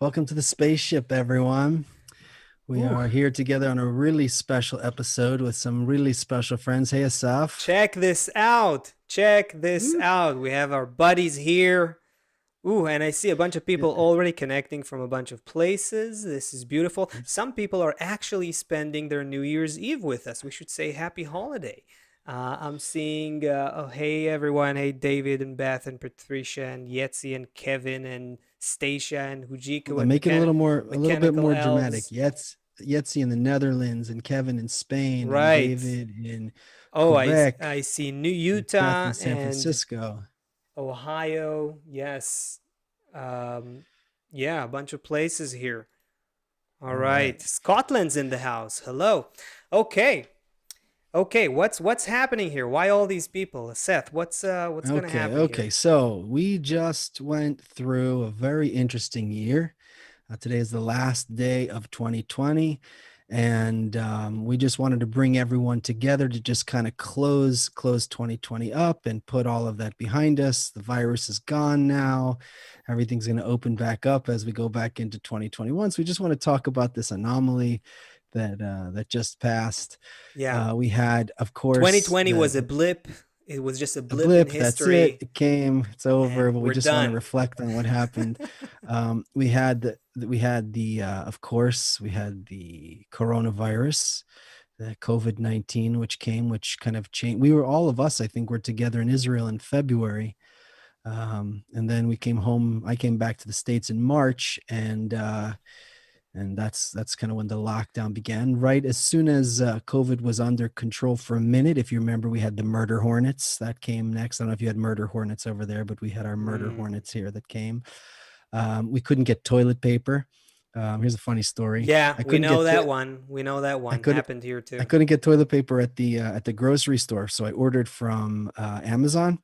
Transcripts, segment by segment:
Welcome to the spaceship, everyone. We Ooh, are here together on a really special episode with some really special friends. Hey, Asaf. check this out. Check this Woo. out. We have our buddies here. Ooh, and I see a bunch of Yeah. people already connecting from a bunch of places. This is beautiful. Some people are actually spending their New Year's Eve with us. We should say happy holiday. I'm seeing, oh, hey everyone. Hey, David and Beth and Patricia and Yetzi and Kevin and Stacia and Hujiko and Make it a little bit Mechanical more dramatic. Elves. Yetzi in the Netherlands, and Kevin in Spain, and Right. David in Oh, Quebec, I see New and Beth Utah in San and Francisco. Ohio, yes. Um, yeah, a bunch of places here. All All right. right, Scotland's in the house. Hello. Okay, okay. What's happening here? Why all these people? Seth, what's gonna Okay. happen here? Okay. So we just went through a very interesting year. Today is the last day of 2020, and we just wanted to bring everyone together to just kind of close 2020 up and put all of that behind us. The virus is gone now. Everything's going to open back up as we go back into 2021. So we just want to talk about this anomaly that just passed. Yeah, We had, of course, 2020 was a the blip. It was just a a blip in blip. That's it. history, It came. It's over. and But we we're just want to done. reflect on what happened. Of course, we had the coronavirus, the COVID-19, which kind of changed. We were all of us, I think, were together in Israel in February, and then we came home. I came back to the States in March, and that's kind of when the lockdown began. Right as soon as COVID was under control for a minute, if you remember, we had the murder hornets that came next. I don't know if you had murder hornets over there, but we had our murder Mm. hornets here that came. We couldn't get toilet paper. Here's a funny story. Yeah, I we couldn't know get that to one. We know that I one couldn't happened here I too. couldn't get toilet paper at the grocery store, so I ordered from Amazon.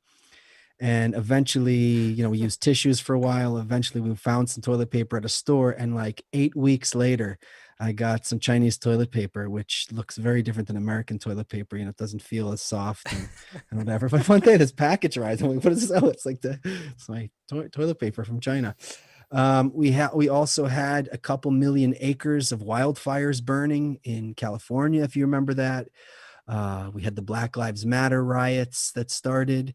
And eventually, we used tissues for a while. Eventually, we found some toilet paper at a store, and like 8 weeks later, I got some Chinese toilet paper, which looks very different than American toilet paper. It doesn't feel as soft and whatever. But one day, this package arrives, and we put it out. It's my toilet paper from China. We also had a couple million acres of wildfires burning in California, if you remember that. We had the Black Lives Matter riots that started.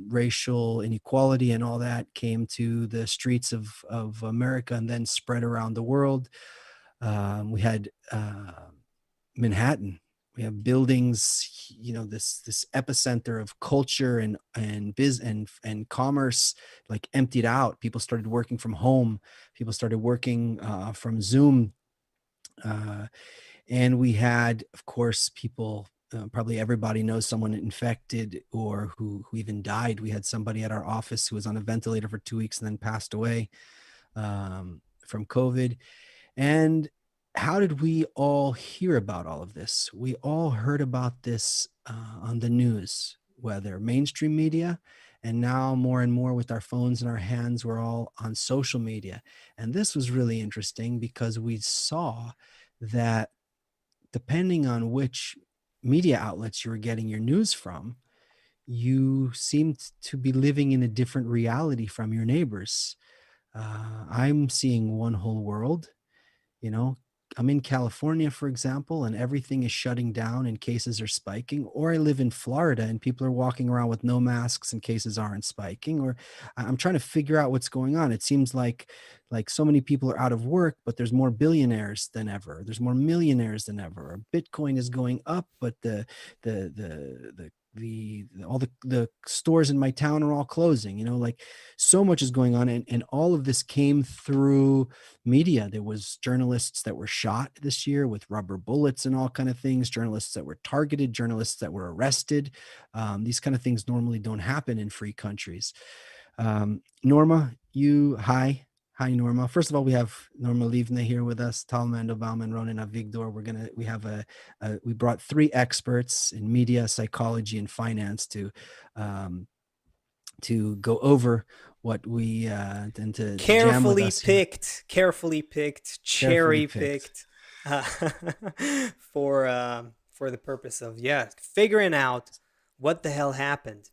Racial inequality and all that came to the streets of America and then spread around the world. We had Manhattan. We have buildings, this epicenter of culture and commerce, like emptied out. People started working from home. People started working from Zoom. Uh, and we had, of course, people. Probably everybody knows someone infected or who even died. We had somebody at our office who was on a ventilator for 2 weeks and then passed away from COVID. And how did we all hear about all of this? We all heard about this on the news, whether mainstream media, and now more and more with our phones in our hands, we're all on social media. And this was really interesting because we saw that depending on which media outlets you were getting your news from, you seemed to be living in a different reality from your neighbors. I'm seeing one whole world, you know. I'm in California, for example, and everything is shutting down and cases are spiking. Or I live in Florida and people are walking around with no masks and cases aren't spiking. Or I'm trying to figure out what's going on. It seems like so many people are out of work, but there's more billionaires than ever. There's more millionaires than ever. Bitcoin is going up, but all the stores in my town are all closing. Like so much is going on, and all of this came through media. There was journalists that were shot this year with rubber bullets and all kind of things, journalists that were targeted, journalists that were arrested. These kind of things normally don't happen in free countries. Norma, hi Norma. First of all, we have Norma Livne here with us, Tal Mandelbaum and Ronen Avigdor. We brought three experts in media, psychology, and finance um, to go over what we and to jam with us here. Carefully picked, Carefully cherry picked. picked, uh, for the purpose of, yeah, figuring out what the hell happened.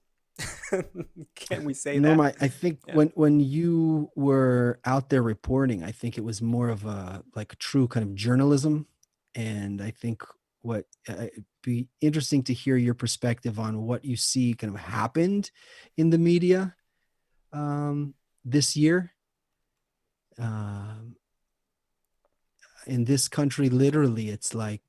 Can we say that? Norma, I think Yeah. when you were out there reporting, I think it was more of a like a true kind of journalism, and I think what it'd be interesting to hear your perspective on what you see kind of happened in the media um, this year. Um, in this country, literally, it's like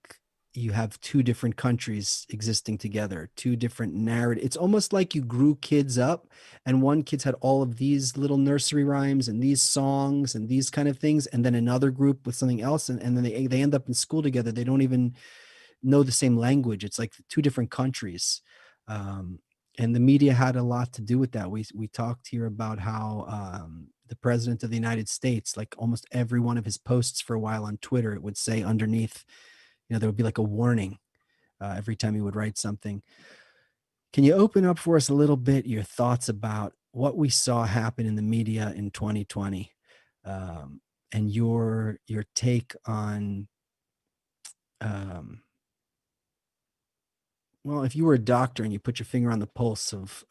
you have two different countries existing together, two different narratives. It's almost like you grew kids up, and one kid's had all of these little nursery rhymes and these songs and these kind of things, and then another group with something else, and then they end up in school together. They don't even know the same language. It's like two different countries. Um, and the media had a lot to do with that. We talked here about how the president of the United States, like almost every one of his posts for a while on Twitter, it would say underneath, there would be like a warning every time he would write something. Can you open up for us a little bit your thoughts about what we saw happen in the media in 2020, and your take on um, well, if you were a doctor and you put your finger on the pulse of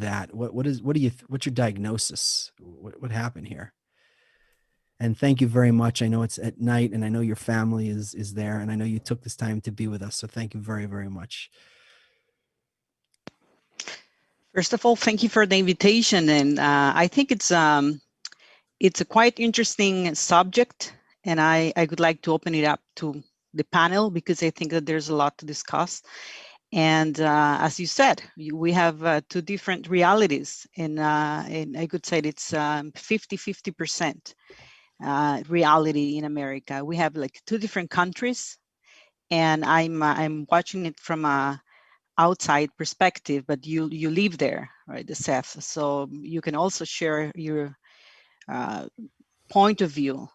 that, what's your diagnosis? What happened here? And thank you very much. I know it's at night, and I know your family is there, and I know you took this time to be with us. So thank you very, very much. First of all, thank you for the invitation, and I think it's a quite interesting subject, and I would like to open it up to the panel because I think that there's a lot to discuss. And as you said, we have two different realities, and I could say it's 50-50% reality in America. We have like two different countries, and I'm watching it from a outside perspective, but you live there, right, the Seth. So you can also share your uh, point of view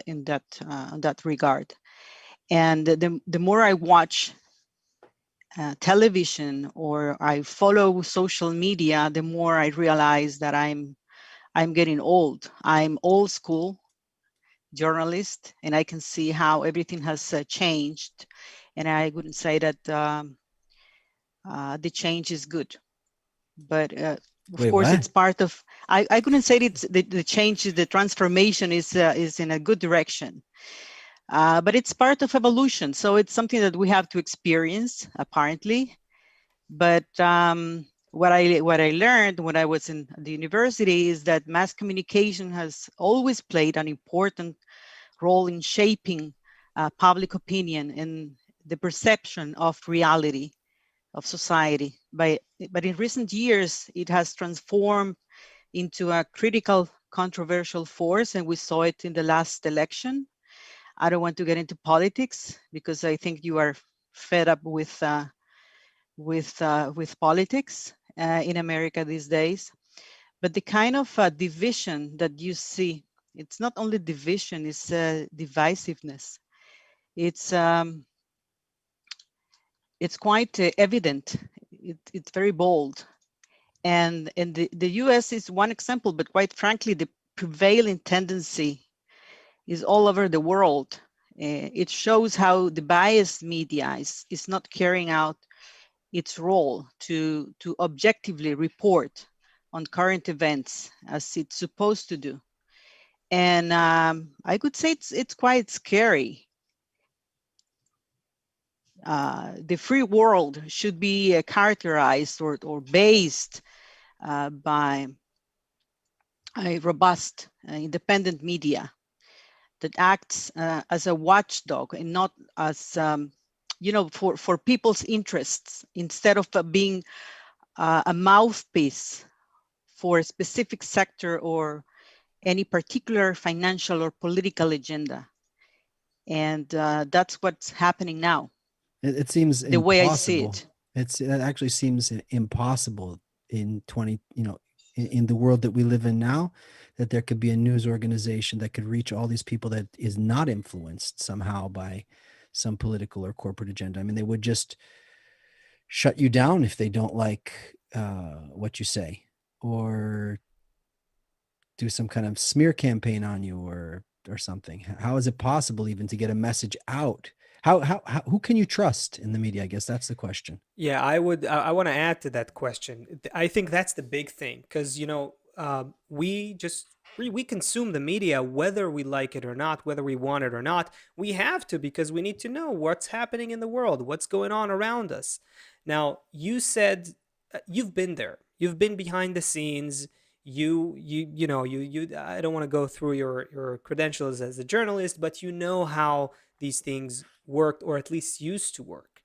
in that regard. And the more I watch television or I follow social media, the more I realize that I'm getting old. I'm old school journalist, and I can see how everything has changed. And I wouldn't say that the change is good, but of Wait, course what? it's part of. I couldn't say it's the change, the transformation is in a good direction. But it's part of evolution, so it's something that we have to experience, apparently. But what I learned when I was in the university is that mass communication has always played an important role in shaping public opinion and the perception of reality of society. But in recent years, it has transformed into a critical, controversial force, and we saw it in the last election. I don't want to get into politics because I think you are fed up with politics in America these days. But the kind of division that you see, it's not only division, it's divisiveness. It's um, it's quite evident. It's very bold. And the US is one example, but quite frankly, the prevailing tendency is all over the world. It shows how the biased media is not carrying out its role to objectively report on current events as it's supposed to do. And I could say it's quite scary. The free world should be characterized or based by a robust, independent media that acts as a watchdog and not as, for people's interests instead of being a mouthpiece for a specific sector or any particular financial or political agenda. And that's what's happening now, It seems the way I see impossible. it. It actually seems impossible in 20, in the world that we live in now, that there could be a news organization that could reach all these people that is not influenced somehow by some political or corporate agenda. I mean, they would just shut you down if they don't like what you say, or do some kind of smear campaign on you, or something. How is it possible even to get a message out How who can you trust in the media? I guess that's the question. Yeah, I want to add to that question. I think that's the big thing because, we consume the media whether we like it or not, whether we want it or not. We have to because we need to know what's happening in the world, what's going on around us. Now, you said you've been there. You've been behind the scenes. I don't want to go through your credentials as a journalist, but you know how these things worked, or at least used to work.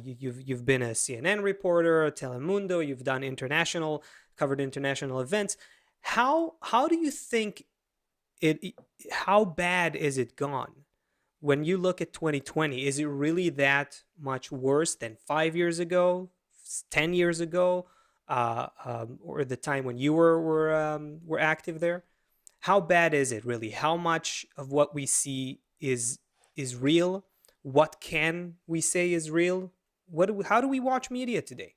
You've been a CNN reporter, a Telemundo. You've done covered international events. How do you think it? How bad is it gone? When you look at 2020, is it really that much worse than 5 years ago, 10 years ago, or the time when you were active there? How bad is it really? How much of what we see is real? What can we say is real? How do we watch media today?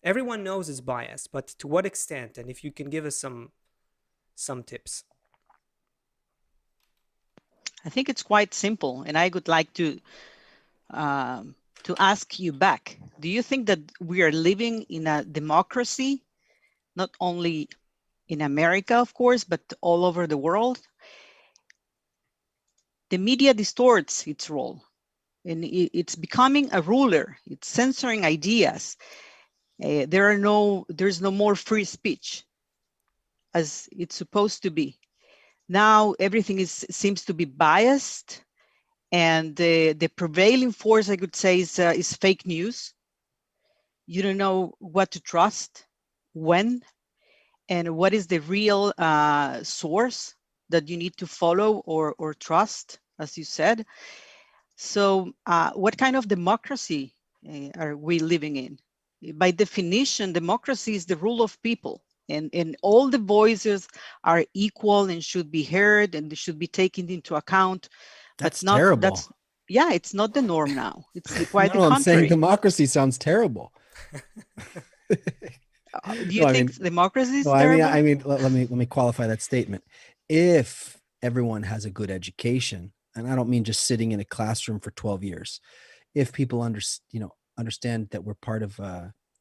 Everyone knows it's biased, but to what extent? And if you can give us some tips. I think it's quite simple, and I would like to ask you back. Do you think that we are living in a democracy, not only in America, of course, but all over the world? The media distorts its role, and it's becoming a ruler. It's censoring ideas. There's no more free speech as it's supposed to be. Now everything seems to be biased, and the prevailing force, I could say, is fake news. You don't know what to trust, when, and what is the real source that you need to follow or trust, as you said. So what kind of democracy are we living in? By definition, democracy is the rule of people, and all the voices are equal and should be heard and they should be taken into account. That's terrible. Yeah, it's not the norm now. It's quite the No, I'm saying contrary. democracy sounds terrible. Do you No, I think mean, democracy is no, terrible? I mean, let me qualify that statement. If everyone has a good education, and I don't mean just sitting in a classroom for 12 years, if people understand that we're part of,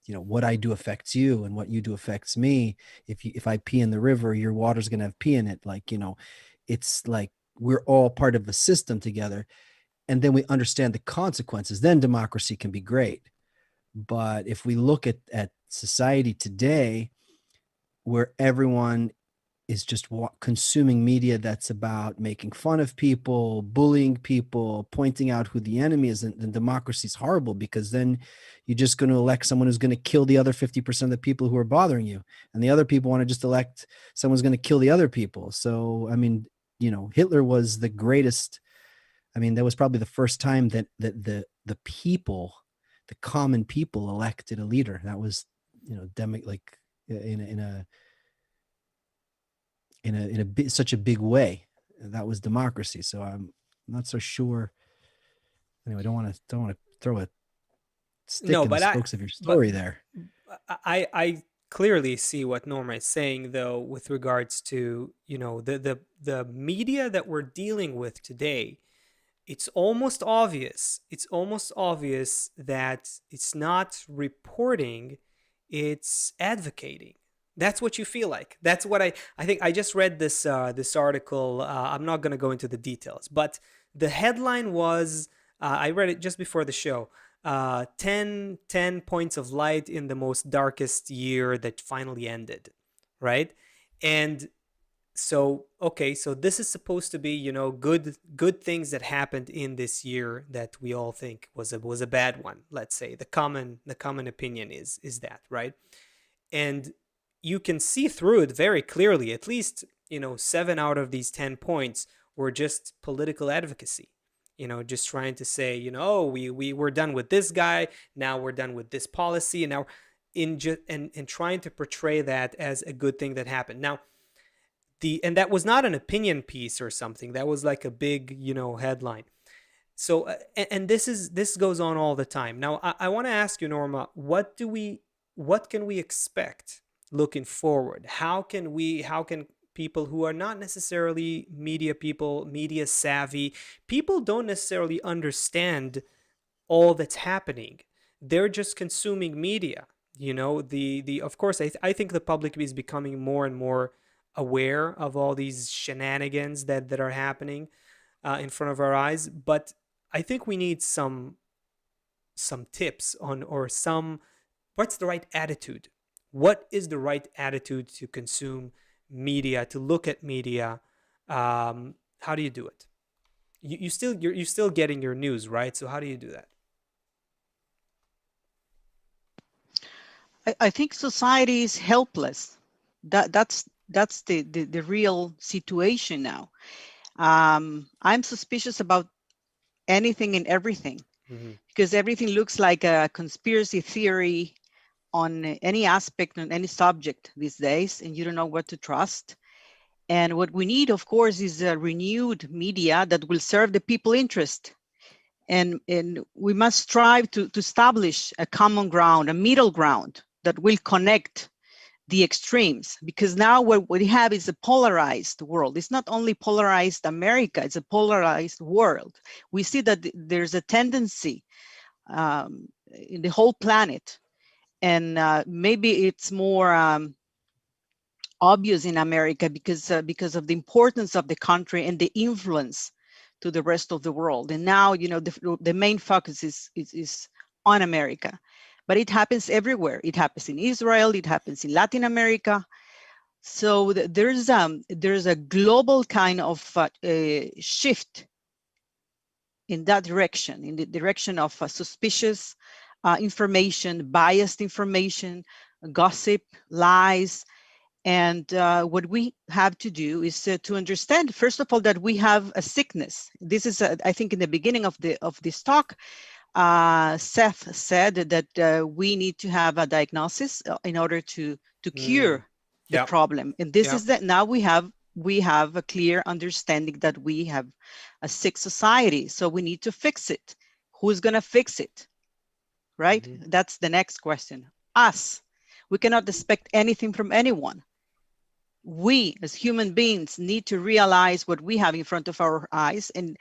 what I do affects you and what you do affects me. If I pee in the river, your water's gonna have pee in it. Like, it's like we're all part of the system together, and then we understand the consequences. Then democracy can be great. But if we look at society today, where everyone is just consuming media that's about making fun of people, bullying people, pointing out who the enemy is, then democracy is horrible, because then you're just going to elect someone who's going to kill the other 50% of the people who are bothering you. And the other people want to just elect someone's going to kill the other people. So, I mean, Hitler was the greatest. I mean, that was probably the first time that the people, the common people, elected a leader. That was, like in such a big way. That was democracy. So I'm not so sure. Anyway, don't want to throw a stick No, in the but spokes of your but story there. I clearly see what Norma is saying, though, with regards to, the media that we're dealing with today. It's almost obvious. It's almost obvious that it's not reporting, it's advocating. That's what you feel like. That's what I think. I just read this article. I'm not going to go into the details, but the headline was, I read it just before the show. 10 points of light in the most darkest year that finally ended, right? And so, okay, so this is supposed to be, good things that happened in this year that we all think was a bad one. Let's say the common opinion is that, right? And you can see through it very clearly. At least, 7 out of these 10 points were just political advocacy. Just trying to say, oh, we were done with this guy, now we're done with this policy, and now and trying to portray that as a good thing that happened. Now, and that was not an opinion piece or something. That was like a big, headline. So, and this goes on all the time. Now, I want to ask you, Norma, what can we expect looking forward? How can people who are not necessarily media people, media savvy. People don't necessarily understand all that's happening. They're just consuming media. You know, the of course, I think the public is becoming more and more aware of all these shenanigans that are happening in front of our eyes. But I think we need some tips on, or some, what's the right attitude? What is the right attitude to consume media, to look at media? How do you do it? You're still getting your news, right? So how do you do that? I think society is helpless. That's the real situation now. I'm suspicious about anything and everything, Mm-hmm. because everything looks like a conspiracy theory on any aspect, on any subject these days, and you don't know what to trust. And what we need, of course, is a renewed media that will serve the people interest. And we must strive to establish a common ground, a middle ground that will connect the extremes, because now what we have is a polarized world. It's not only polarized America, it's a polarized world. We see that there's a tendency in the whole planet, and maybe it's more obvious in America because of the importance of the country and the influence to the rest of the world. And now, you know, the main focus is on America, but it happens everywhere. It happens in Israel, it happens in Latin America. So there's a global kind of shift in that direction, in the direction of suspicious information, biased information, gossip, lies. And what we have to do is to understand, first of all, that we have a sickness. This is, I think, in the beginning of this talk, Seth said that we need to have a diagnosis in order to cure the Yeah. problem. And this Yeah. is that now we have a clear understanding that we have a sick society. So we need to fix it. Who's going to fix it? Right? Mm-hmm. That's the next question. Us. We cannot expect anything from anyone. We as human beings need to realize what we have in front of our eyes and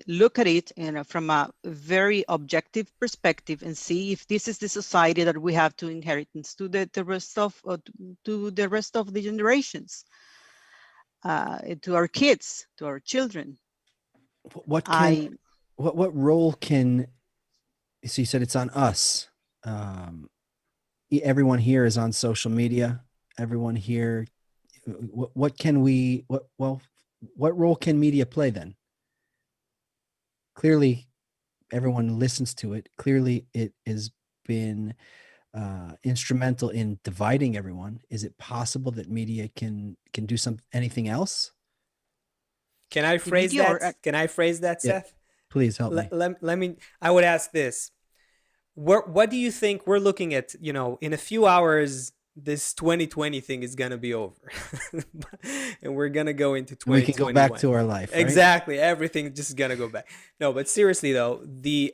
look at it, you know, from a very objective perspective, and see if this is the society that we have to inheritance to the rest of the generations, to our kids, to our children. What can I what role can, so you said it's on us. Everyone here is on social media. Everyone here, what can we, what role can media play then? Clearly, everyone listens to it. Clearly, it has been instrumental in dividing everyone. Is it possible that media can do anything else? Can I the phrase media that? or Can I phrase that, Yeah, Seth? please help me. Let me. I would ask this: what do you think we're looking at? You know, in a few hours, this 2020 thing is gonna be over, and we're gonna go into We can go back 2021. to our life, right? Exactly, everything just gonna go back. No, but seriously though, the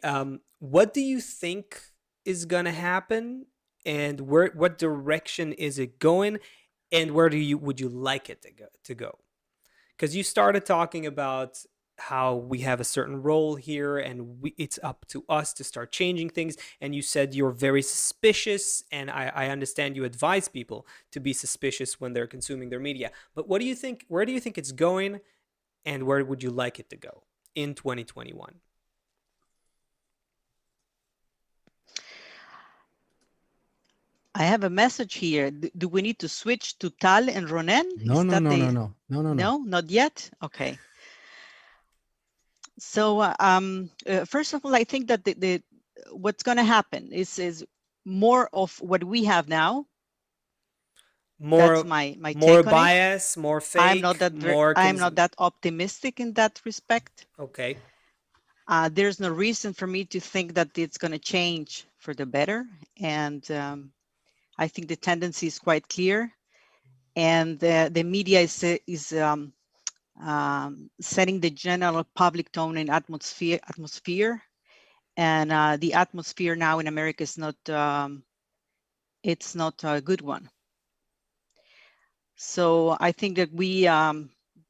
what do you think is gonna happen, and what direction is it going, and where would you like it to go? Because you started talking about how we have a certain role here, and it's up to us to start changing things, and you said you're very suspicious, and I understand you advise people to be suspicious when they're consuming their media. But what do you think, where do you think it's going, and where would you like it to go in 2021? I have a message here. Do we need to switch to Tal and Ronen? No, Is no, that no, no, the no, no, no, no. No, not yet. Okay. So first of all, I think that the what's going to happen is more of what we have now. That's More, my more take on it. bias, more fake, more I'm not that optimistic in that respect. okay. There's no reason for me to think that it's going to change for the better, and I think the tendency is quite clear, and the media is setting the general public tone and atmosphere, and the atmosphere now in America is not it's not a good one. So I think that we,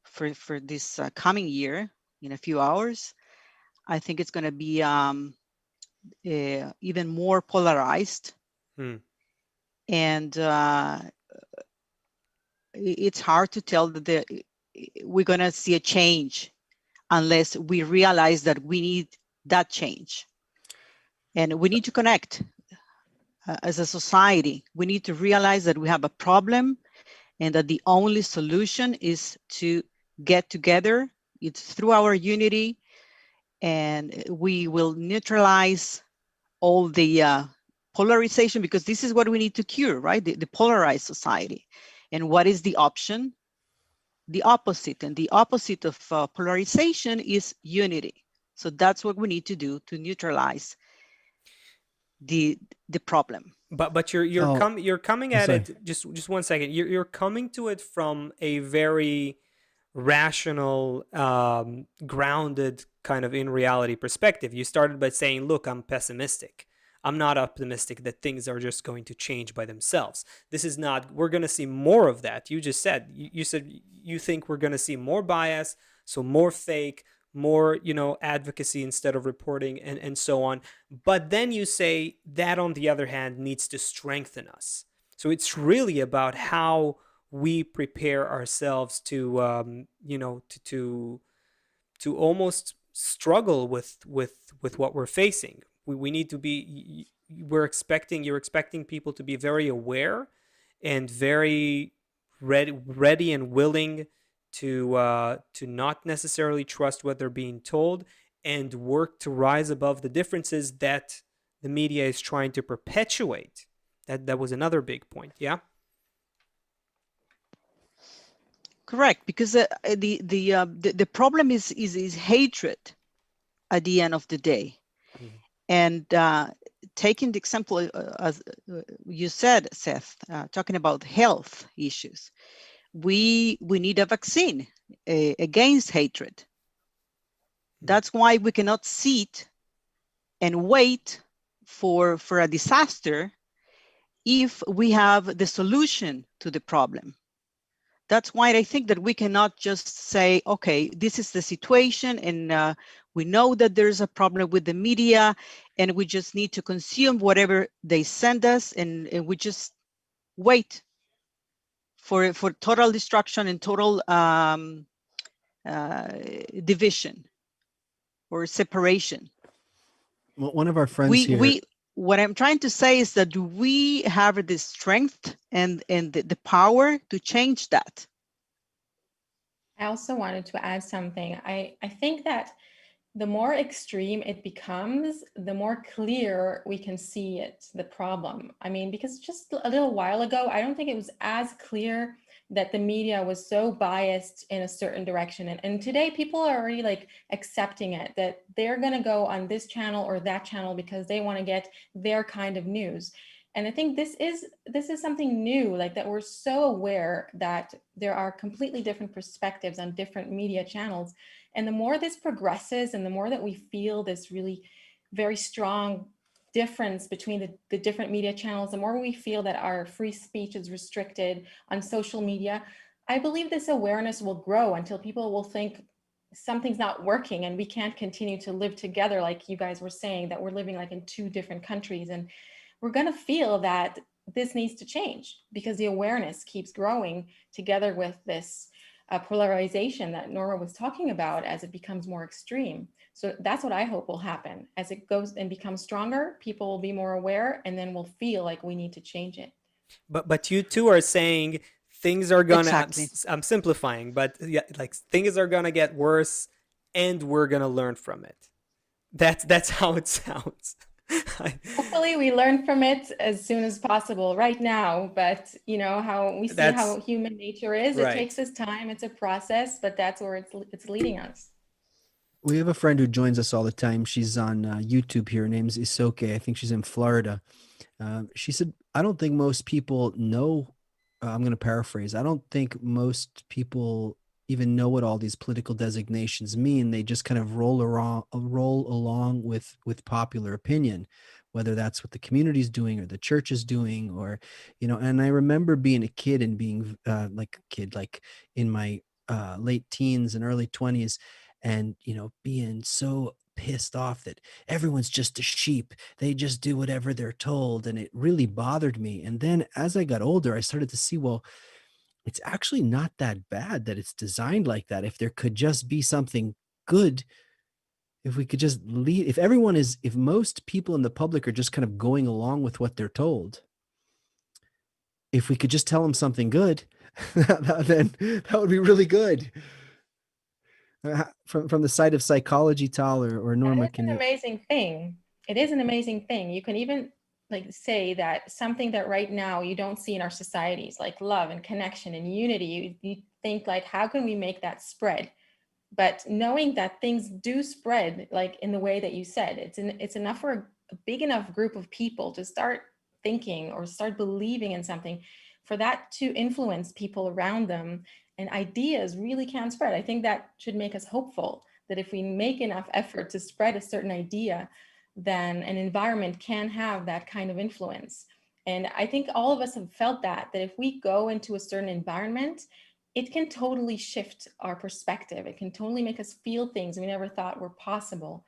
for this coming year, in a few hours, I think it's going to be even more polarized. Hmm. And it's hard to tell that we're going to see a change unless we realize that we need that change. And we need to connect as a society. We need to realize that we have a problem and that the only solution is to get together. It's through our unity, and we will neutralize all the polarization, because this is what we need to cure, right? The polarized society. And what is the option? The opposite. And the opposite of polarization is unity. So that's what we need to do to neutralize the problem. But Oh, you're coming I'm at sorry. it, just 1 second. You're coming to it from a very rational, grounded kind of in reality perspective. You started by saying, "Look, I'm pessimistic. I'm not optimistic that things are just going to change by themselves. This is not. We're going to see more of that." You just said you said you think we're going to see more bias, so more fake, more advocacy instead of reporting, and so on. But then you say that, on the other hand, needs to strengthen us. So it's really about how we prepare ourselves to to almost struggle with what we're facing. We need to be, you're expecting people to be very aware and very ready and willing to not necessarily trust what they're being told, and work to rise above the differences that the media is trying to perpetuate. That was another big point. Yeah. Correct, because the problem is hatred at the end of the day. Mhm. And taking the example, as you said, Seth, talking about health issues, we need a vaccine against hatred. That's why we cannot sit and wait for a disaster if we have the solution to the problem. That's why I think that we cannot just say, okay, this is the situation, and we know that there's a problem with the media, and we just need to consume whatever they send us, and we just wait for total destruction and total division or separation. Well, one of our friends here. What I'm trying to say is that we have the strength and the power to change that. I also wanted to add something. I think that the more extreme it becomes, the more clear we can see it, the problem. I mean, because just a little while ago, I don't think it was as clear that the media was so biased in a certain direction. And today people are already like accepting it, that they're going to go on this channel or that channel because they want to get their kind of news. And I think this is something new, like that we're so aware that there are completely different perspectives on different media channels. And the more this progresses and the more that we feel this really very strong difference between the different media channels, the more we feel that our free speech is restricted on social media, I believe this awareness will grow until people will think something's not working and we can't continue to live together, like you guys were saying, that we're living like in two different countries. And we're going to feel that this needs to change because the awareness keeps growing together with this polarization that Norma was talking about as it becomes more extreme. So that's what I hope will happen. As it goes and becomes stronger, people will be more aware, and then we'll feel like we need to change it. But you two are saying things are gonna. Exactly. I'm simplifying, but yeah, like things are gonna get worse, and we're gonna learn from it. That's how it sounds. Hopefully we learn from it as soon as possible right now, but you know how we see That's how human nature is. It right. takes us time, it's a process, but that's where it's leading us. We have a friend who joins us all the time. She's on YouTube here. Her name's Isoke. I think she's in Florida. She said, I don't think most people know. I'm going to paraphrase. I don't think most people even know what all these political designations mean. They just kind of roll along with popular opinion, whether that's what the community is doing or the church is doing, or, and I remember being a kid and being like a kid, like in my late teens and early 20s, and, being so pissed off that everyone's just a sheep. They just do whatever they're told. And it really bothered me. And then as I got older, I started to see, well, it's actually not that bad that it's designed like that. If there could just be something good, if we could just lead, if most people in the public are just kind of going along with what they're told, if we could just tell them something good, then that would be really good. From the side of psychology, Tal or That Norma, is can an you? amazing thing. It is an amazing thing. You can even like say that something that right now you don't see in our societies, like love and connection and unity, you think like, how can we make that spread? But knowing that things do spread, like in the way that you said, it's enough for a big enough group of people to start thinking or start believing in something, for that to influence people around them, and ideas really can spread. I think that should make us hopeful that if we make enough effort to spread a certain idea, then an environment can have that kind of influence. And I think all of us have felt that if we go into a certain environment, it can totally shift our perspective. It can totally make us feel things we never thought were possible.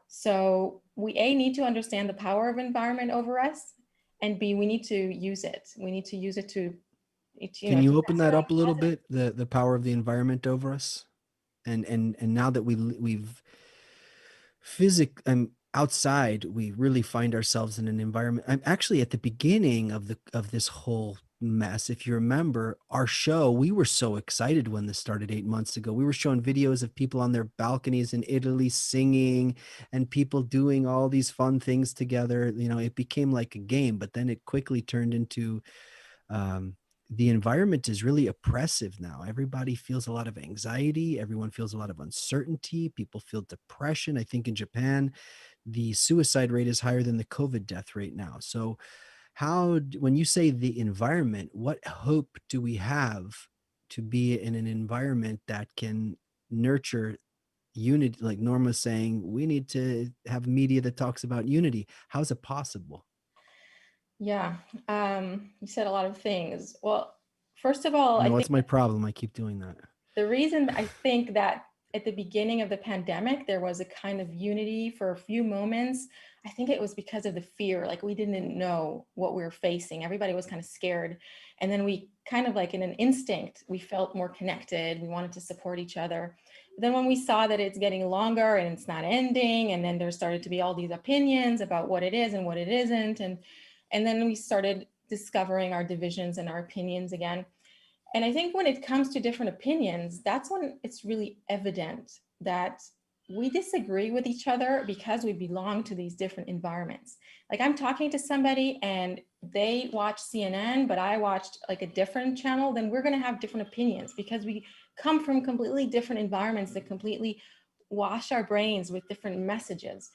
So we need to understand the power of environment over us, and B, we need to use it. We need to use it to, Can to you open that necessarily up a little positive. bit? The power of the environment over us, and now that we've outside, we really find ourselves in an environment. I'm actually at the beginning of this whole mess. If you remember our show, we were so excited when this started 8 months ago. We were showing videos of people on their balconies in Italy singing and people doing all these fun things together. It became like a game, but then it quickly turned into um, the environment is really oppressive now. Everybody feels a lot of anxiety. Everyone feels a lot of uncertainty. People feel depression. I think in Japan, the suicide rate is higher than the COVID death rate now. So, when you say the environment, what hope do we have to be in an environment that can nurture unity? Like Norma's saying, we need to have media that talks about unity. How's it possible? Yeah, you said a lot of things. Well, first of all, I No, think it's my problem. I keep doing that. the reason I think that at the beginning of the pandemic, there was a kind of unity for a few moments, I think it was because of the fear. Like we didn't know what we were facing. Everybody was kind of scared. And then we kind of like in an instinct, we felt more connected. We wanted to support each other. But then when we saw that it's getting longer and it's not ending, and then there started to be all these opinions about what it is and what it isn't. And then we started discovering our divisions and our opinions again. And I think when it comes to different opinions, that's when it's really evident that we disagree with each other because we belong to these different environments. Like I'm talking to somebody and they watch CNN, but I watched like a different channel, then we're going to have different opinions because we come from completely different environments that completely wash our brains with different messages.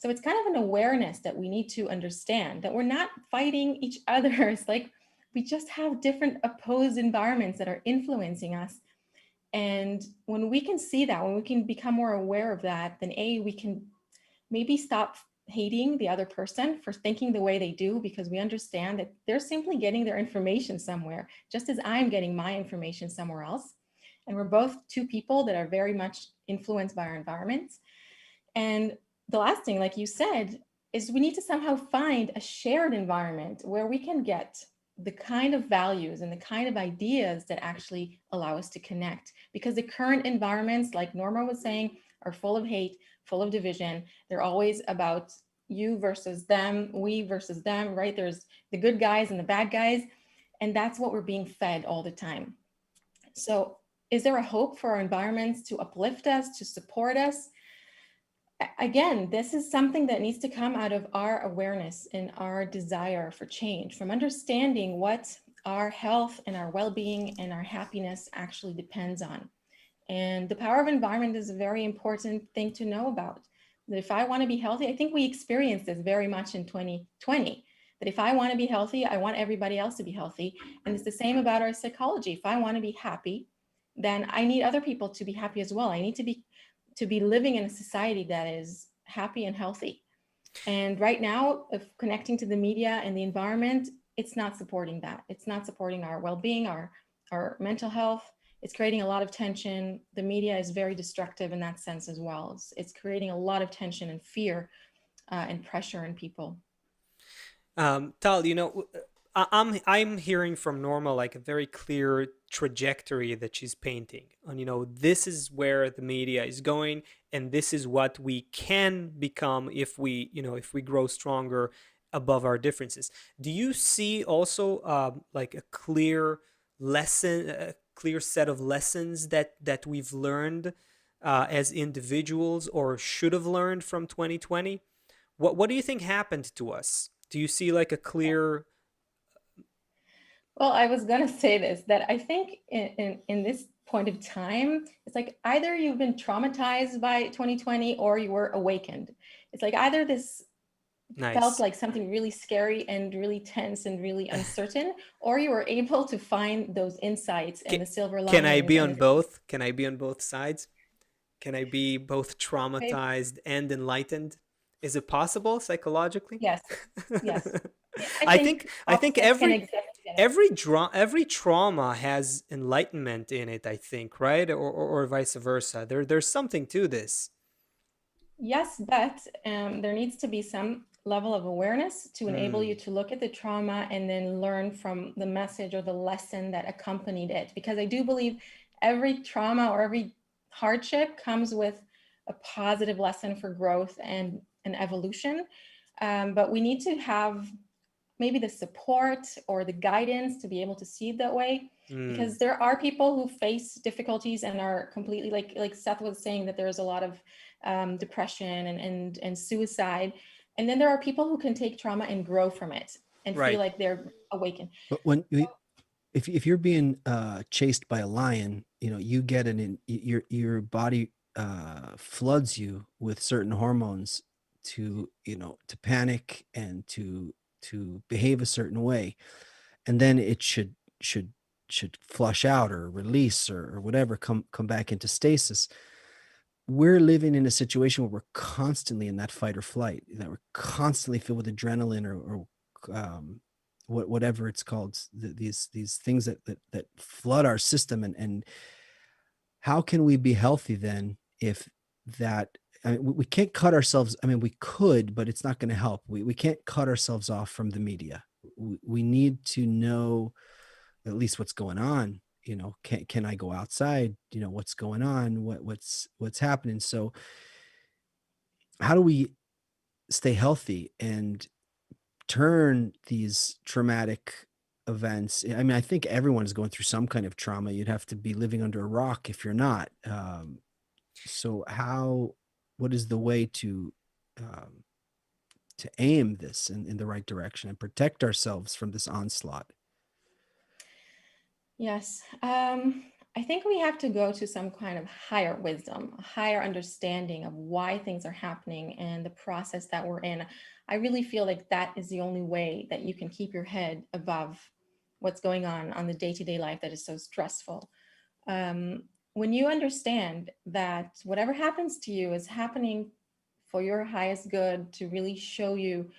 So it's kind of an awareness that we need to understand that we're not fighting each other. It's like we just have different opposed environments that are influencing us. And when we can see that, when we can become more aware of that, then we can maybe stop hating the other person for thinking the way they do, because we understand that they're simply getting their information somewhere, just as I'm getting my information somewhere else. And we're both two people that are very much influenced by our environments. And the last thing, like you said, is we need to somehow find a shared environment where we can get the kind of values and the kind of ideas that actually allow us to connect. Because the current environments, like Norma was saying, are full of hate, full of division. They're always about you versus them, we versus them, right? There's the good guys and the bad guys. And that's what we're being fed all the time. So is there a hope for our environments to uplift us, to support us? Again, this is something that needs to come out of our awareness and our desire for change, from understanding what our health and our well-being and our happiness actually depends on. And the power of environment is a very important thing to know about. That if I want to be healthy, I think we experienced this very much in 2020, that if I want to be healthy, I want everybody else to be healthy. And it's the same about our psychology. If I want to be happy, then I need other people to be happy as well. I need to be living in a society that is happy and healthy. And right now, if connecting to the media and the environment, it's not supporting that. It's not supporting our well-being, our mental health. It's creating a lot of tension. The media is very destructive in that sense as well. It's creating a lot of tension and fear and pressure in people. Tal, I'm hearing from Norma like a very clear trajectory that she's painting on, this is where the media is going, and this is what we can become if we grow stronger above our differences. Do you see also like a clear a clear set of lessons that we've learned as individuals or should have learned from 2020? What do you think happened to us? Do you see like a clear? Well, I was gonna say this, that I think in this point of time, it's like either you've been traumatized by 2020 or you were awakened. It's like either this felt Nice. like something really scary and really tense and really uncertain, or you were able to find those insights and Ca- the silver Can I linings be and on the both? Can I be on both sides? Can I be both traumatized and enlightened? Is it possible psychologically? yes, yes. I I think think I think opposites can exist together. every trauma has enlightenment in it, I think, right? Or vice versa. There's something to this. Yes, but there needs to be some level of awareness to enable you Mm, to look at the trauma and then learn from the message or the lesson that accompanied it. Because I do believe every trauma or every hardship comes with a positive lesson for growth and evolution. But we need to have maybe the support or the guidance to be able to see it that way, mm, because there are people who face difficulties and are completely like Seth was saying, that there's a lot of depression and suicide, and then there are people who can take trauma and grow from it and feel right. like they're awakened. But when you, if you're being chased by a lion, you get your body floods you with certain hormones to panic and to behave a certain way, and then it should should flush out or release or whatever, come back into stasis. We're living in a situation where we're constantly in that fight or flight, that we're constantly filled with adrenaline or whatever it's called, these things that flood our system. And how can we be healthy then if that, I mean, we can't cut ourselves. I mean, we could, but it's not going to help. We can't cut ourselves off from the media. We need to know at least what's going on. Can I go outside? What's going on? What's happening? So how do we stay healthy and turn these traumatic events? I mean, I think everyone is going through some kind of trauma. You'd have to be living under a rock if you're not. So what is the way um, to aim this in the right direction and protect ourselves from this onslaught? Yes. I think we have to go to some kind of higher wisdom, a higher understanding of why things are happening and the process that we're in. I really feel like that is the only way that you can keep your head above what's going on the day-to-day life that is so stressful. When you understand that whatever happens to you is happening for your highest good, to really show you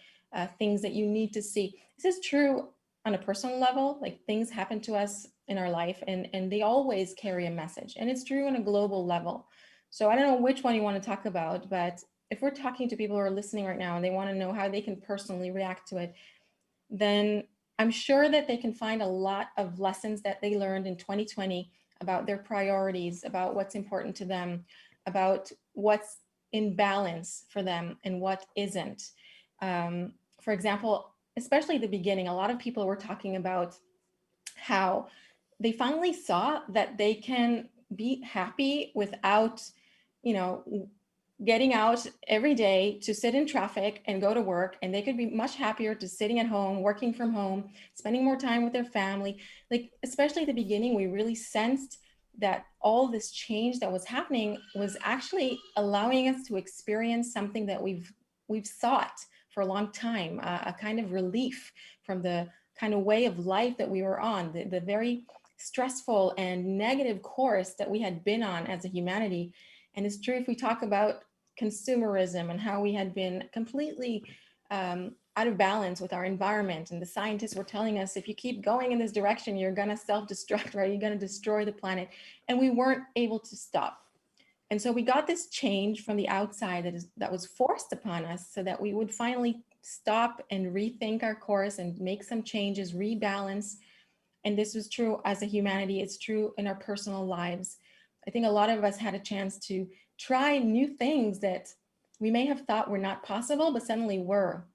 things that you need to see. This is true on a personal level, like things happen to us in our life and they always carry a message. And it's true on a global level. So I don't know which one you want to talk about, but if we're talking to people who are listening right now and they want to know how they can personally react to it, then I'm sure that they can find a lot of lessons that they learned in 2020 about their priorities, about what's important to them, about what's in balance for them and what isn't. For example, especially at the beginning, a lot of people were talking about how they finally saw that they can be happy without, you know, getting out every day to sit in traffic and go to work, and they could be much happier to sitting at home, working from home, spending more time with their family. Like, especially at the beginning, we really sensed that all this change that was happening was actually allowing us to experience something that we've sought for a long time, a kind of relief from the kind of way of life that we were on, the very stressful and negative course that we had been on as a humanity. And it's true if we talk about consumerism and how we had been completely out of balance with our environment. And the scientists were telling us, if you keep going in this direction, you're going to self-destruct, right? You're going to destroy the planet. And we weren't able to stop. And so we got this change from the outside that was forced upon us so that we would finally stop and rethink our course and make some changes, rebalance. And this was true as a humanity. It's true in our personal lives. I think a lot of us had a chance to try new things that we may have thought were not possible, but suddenly were.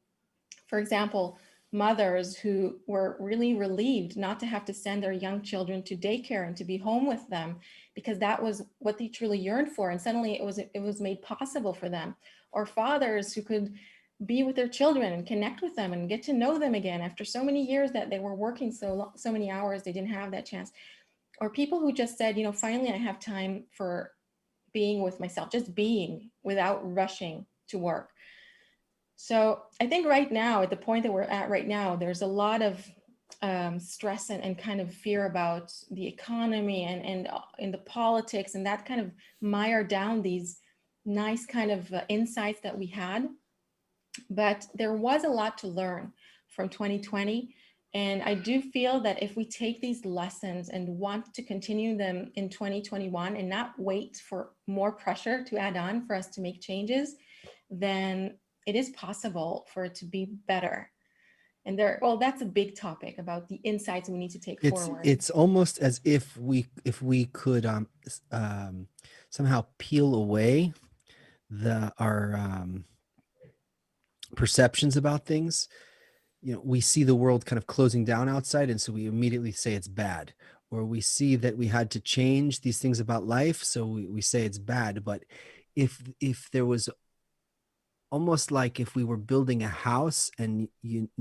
For example, mothers who were really relieved not to have to send their young children to daycare and to be home with them, because that was what they truly yearned for. And suddenly it was made possible for them. Or fathers who could be with their children and connect with them and get to know them again after so many years that they were working so many hours, they didn't have that chance. Or people who just said, finally I have time for being with myself, just being without rushing to work. So I think right now, at the point that we're at right now, there's a lot of stress and kind of fear about the economy and in the politics, and that kind of mire down these nice kind of insights that we had. But there was a lot to learn from 2020. And I do feel that if we take these lessons and want to continue them in 2021 and not wait for more pressure to add on for us to make changes, then it is possible for it to be better. And that's a big topic about the insights we need to take forward. It's almost as if we could somehow peel away our perceptions about things. We see the world kind of closing down outside, and so we immediately say it's bad. Or we see that we had to change these things about life, so we say it's bad. But if there was almost like if we were building a house and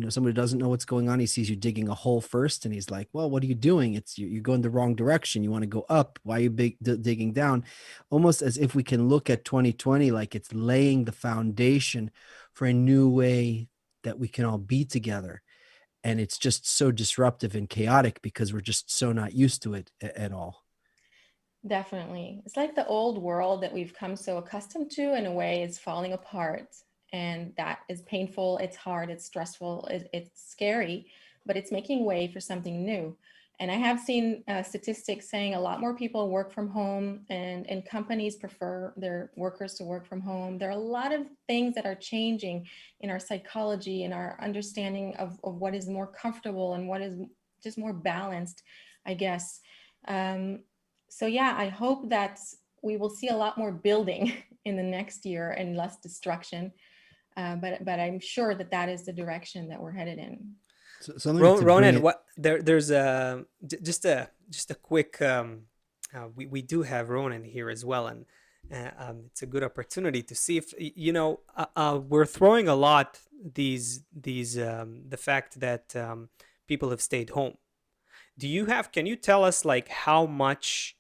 somebody doesn't know what's going on, he sees you digging a hole first and he's like, well, what are you doing? You're going the wrong direction. You want to go up. Why are you digging down? Almost as if we can look at 2020 like it's laying the foundation for a new way that we can all be together. And it's just so disruptive and chaotic because we're just so not used to it at all. Definitely. It's like the old world that we've come so accustomed to, in a way, is falling apart. And that is painful. It's hard. It's stressful. It's scary, but it's making way for something new. And I have seen statistics saying a lot more people work from home, and companies prefer their workers to work from home. There are a lot of things that are changing in our psychology and our understanding of what is more comfortable and what is just more balanced, I guess. So yeah, I hope that we will see a lot more building in the next year and less destruction. But I'm sure that is the direction that we're headed in. So Ronen, there's just a quick. We do have Ronen here as well, and it's a good opportunity to see if we're throwing a lot the fact that people have stayed home. Can you tell us like how much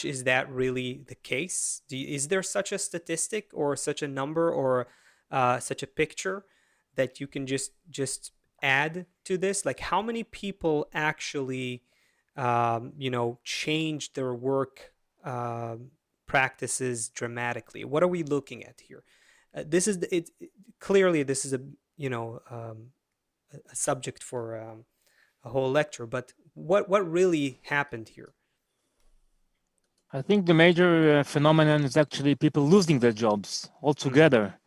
is that really the case? Is there such a statistic or such a number or such a picture that you can just add to this? Like how many people actually changed their work practices dramatically? What are we looking at here? Clearly this is a subject for a whole lecture, but what really happened here? I think the major phenomenon is actually people losing their jobs altogether.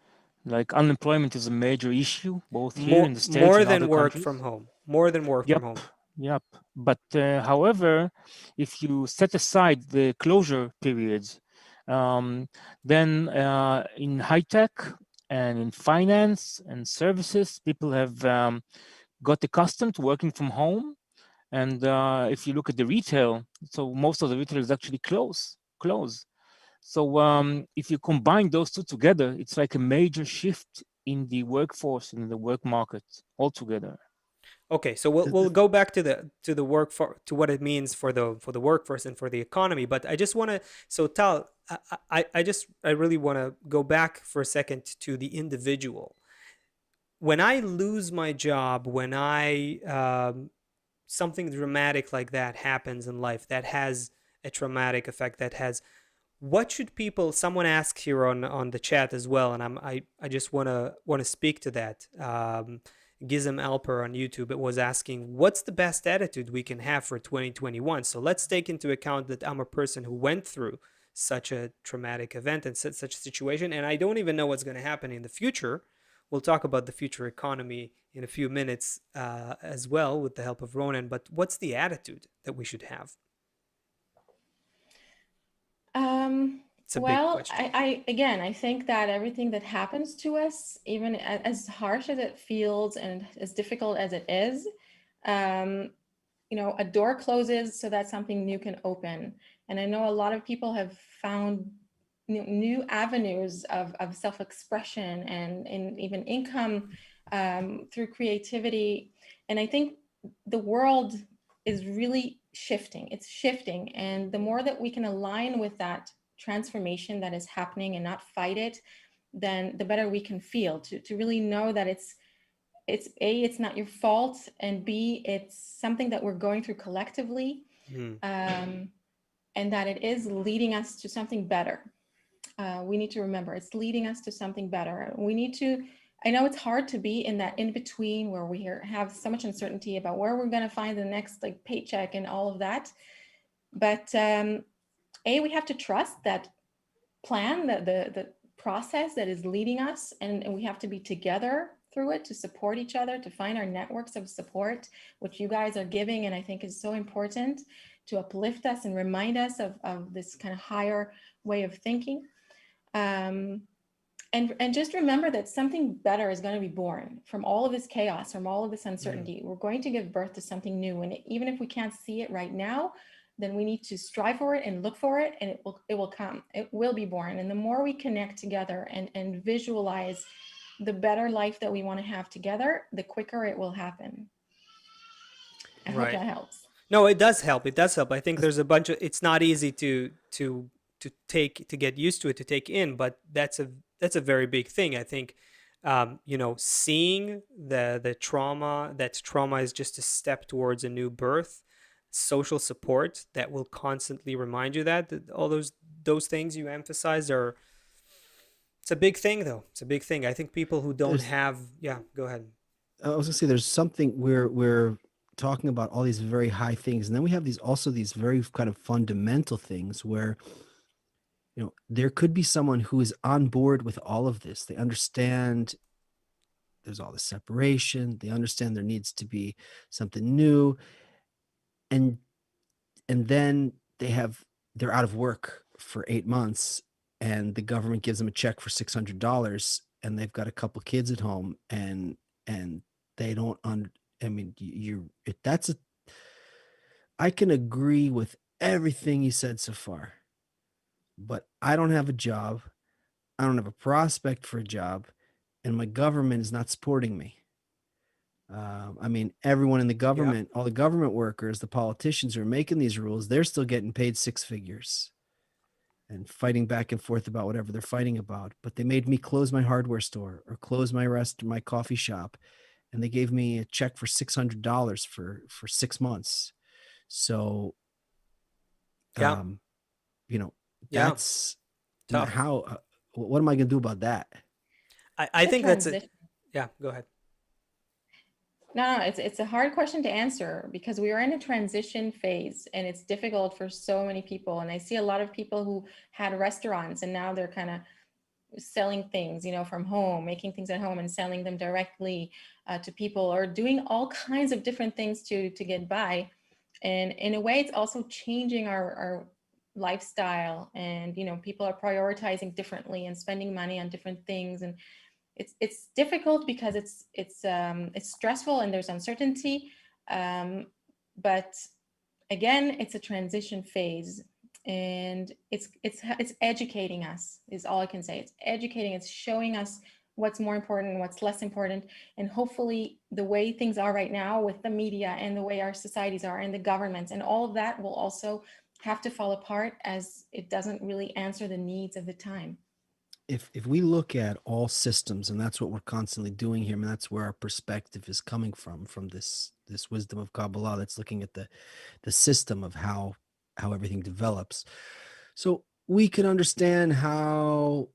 Like unemployment is a major issue, both here in the States more and than other work countries. from home. More than work from home. Yep. But however, if you set aside the closure periods, then in high tech and in finance and services, people have got accustomed to working from home. And if you look at the retail, so most of the retail is actually close. So if you combine those two together, it's like a major shift in the workforce and in the work market altogether. Okay, so we'll go back to to what it means for the workforce and for the economy. But I just want to, so Tal, I really want to go back for a second to the individual. When I lose my job, when something dramatic like that happens in life, that has a traumatic effect, that has, what should people? Someone asked here on the chat as well, and I just wanna speak to that. Gizem Alper on YouTube, it was asking, what's the best attitude we can have for 2021? So let's take into account that I'm a person who went through such a traumatic event and such a situation, and I don't even know what's going to happen in the future. We'll talk about the future economy in a few minutes as well with the help of Ronen. But what's the attitude that we should have? It's a big Well, question. I think that everything that happens to us, even as harsh as it feels and as difficult as it is, a door closes so that something new can open. And I know a lot of people have found new avenues of self-expression and even income through creativity. And I think the world is really shifting. It's shifting. And the more that we can align with that transformation that is happening and not fight it, then the better we can feel to really know that it's A, it's not your fault, and B, it's something that we're going through collectively, and that it is leading us to something better. We need to remember it's leading us to something better. We need to, I know it's hard to be in that in between where we have so much uncertainty about where we're going to find the next paycheck and all of that. But we have to trust that plan, the process that is leading us, and we have to be together through it to support each other, to find our networks of support, which you guys are giving, and I think is so important to uplift us and remind us of this kind of higher way of thinking. And just remember that something better is going to be born from all of this chaos, from all of this uncertainty. We're going to give birth to something new, and even if we can't see it right now, then we need to strive for it and look for it, and it will come. It will be born. And the more we connect together and visualize the better life that we want to have together, the quicker it will happen. I hope that helps. No, it does help. It does help. I think there's a bunch of. It's not easy to get used to it, to take in, but that's a very big thing. I think, seeing the trauma. That trauma is just a step towards a new birth. Social support that will constantly remind you that all those things you emphasized are. It's a big thing, though. It's a big thing. I think people who don't have. Yeah, go ahead. I was gonna say there's something we're talking about all these very high things, and then we have these very kind of fundamental things where there could be someone who is on board with all of this. They understand there's all this separation. They understand there needs to be something new, and then they're out of work for 8 months, and the government gives them a check for $600, and they've got a couple kids at home, and they don't I mean, I can agree with everything you said so far, but I don't have a job. I don't have a prospect for a job, and my government is not supporting me. I mean, everyone in the government, all the government workers, the politicians who are making these rules, they're still getting paid six figures and fighting back and forth about whatever they're fighting about. But they made me close my hardware store or close my coffee shop, and they gave me a check for $600 for 6 months. So, that's tough. How. What am I going to do about that? I think that's it. Yeah, go ahead. No, it's a hard question to answer because we are in a transition phase and it's difficult for so many people. And I see a lot of people who had restaurants and now they're kind of selling things, from home, making things at home and selling them directly to people, or doing all kinds of different things to get by. And in a way, it's also changing our lifestyle, and people are prioritizing differently and spending money on different things, and it's difficult because it's stressful and there's uncertainty, but again, it's a transition phase, and it's educating us is all I can say. It's educating, it's showing us what's more important and what's less important, and hopefully the way things are right now with the media and the way our societies are and the governments and all of that will also have to fall apart as it doesn't really answer the needs of the time. If we look at all systems, and that's what we're constantly doing here, and that's where our perspective is coming from this wisdom of Kabbalah, that's looking at the system of how everything develops. So we can understand how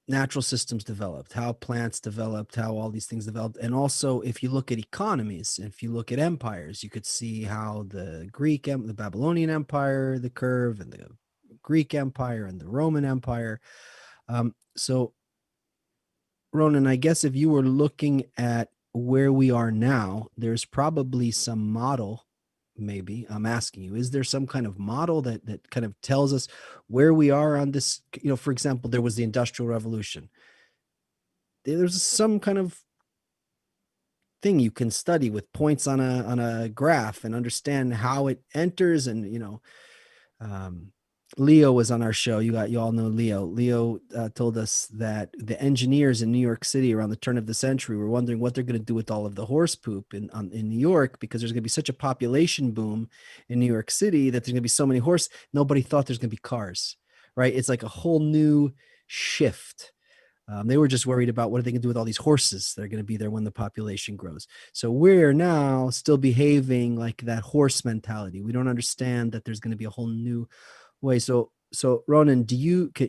natural systems developed, how plants developed, how all these things developed. And also, if you look at economies, if you look at empires, you could see how the Babylonian Empire, the curve, and the Greek Empire and the Roman Empire. So, Ronen, I guess if you were looking at where we are now, there's probably some model. Maybe I'm asking you, is there some kind of model that kind of tells us where we are on this? For example, there was the Industrial Revolution. There's some kind of thing you can study with points on a graph and understand how it enters. And Leo was on our show. You all know Leo. Leo told us that the engineers in New York City around the turn of the century were wondering what they're going to do with all of the horse poop in New York, because there's going to be such a population boom in New York City that there's going to be so many horses. Nobody thought there's going to be cars, right? It's like a whole new shift. They were just worried about what are they going to do with all these horses that are going to be there when the population grows. So we're now still behaving like that horse mentality. We don't understand that there's going to be a whole new way. So Ronen,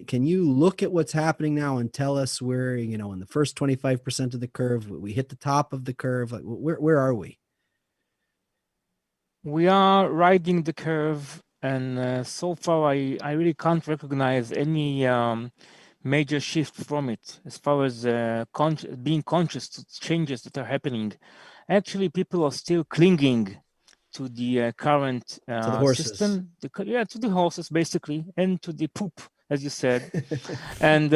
can you look at what's happening now and tell us where, in the first 25% of the curve, we hit the top of the curve? Like, where are we? We are riding the curve, and so far I really can't recognize any major shift from it as far as being conscious to changes that are happening. Actually, people are still clinging to the current To the horses. system, to the horses basically, and to the poop, as you said, and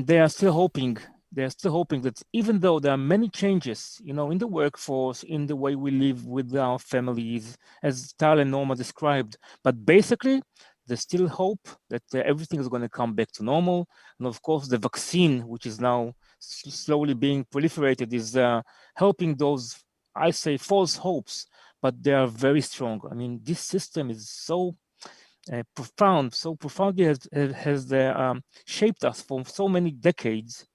they are still hoping. They're still hoping that even though there are many changes, in the workforce, in the way we live with our families, as Tal and Norma described, but basically there's still hope that everything is going to come back to normal. And of course, the vaccine, which is now slowly being proliferated, is helping those, I say, false hopes, but they are very strong. I mean, this system is so profound, so profoundly has shaped us for so many decades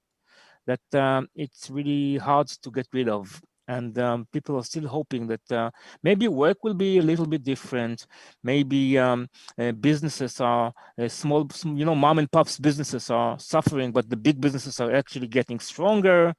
that it's really hard to get rid of. And people are still hoping that maybe work will be a little bit different. Maybe businesses are small, mom and pop's businesses are suffering, but the big businesses are actually getting stronger.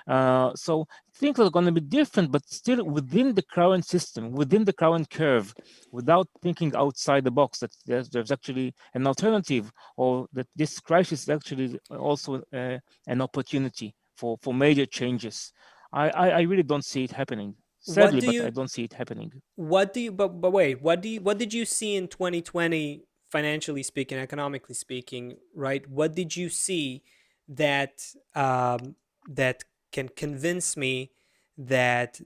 So things are going to be different, but still within the current system, within the current curve, without thinking outside the box that there's actually an alternative, or that this crisis is actually also an opportunity for major changes. I really don't see it happening. Sadly, but I don't see it happening. But wait, what did you see in 2020, financially speaking, economically speaking, right? What did you see that that can convince me that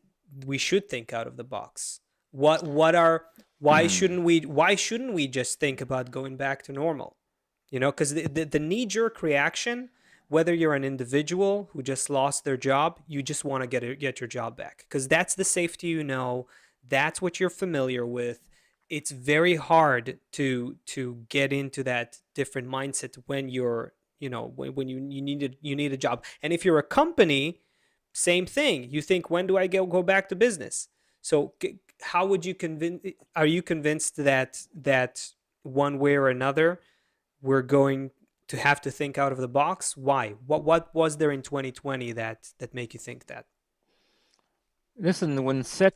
we should think out of the box? Why shouldn't we just think about going back to normal? Because the knee-jerk reaction, whether you're an individual who just lost their job, you just want to get your job back, because that's the safety, that's what you're familiar with. It's very hard to get into that different mindset when you're, when you need a job. And if you're a company, same thing. You think, when do I go back to business? So how would you are you convinced that one way or another we're going to have to think out of the box? Why? What was there in 2020 that make you think that? Listen, when Seth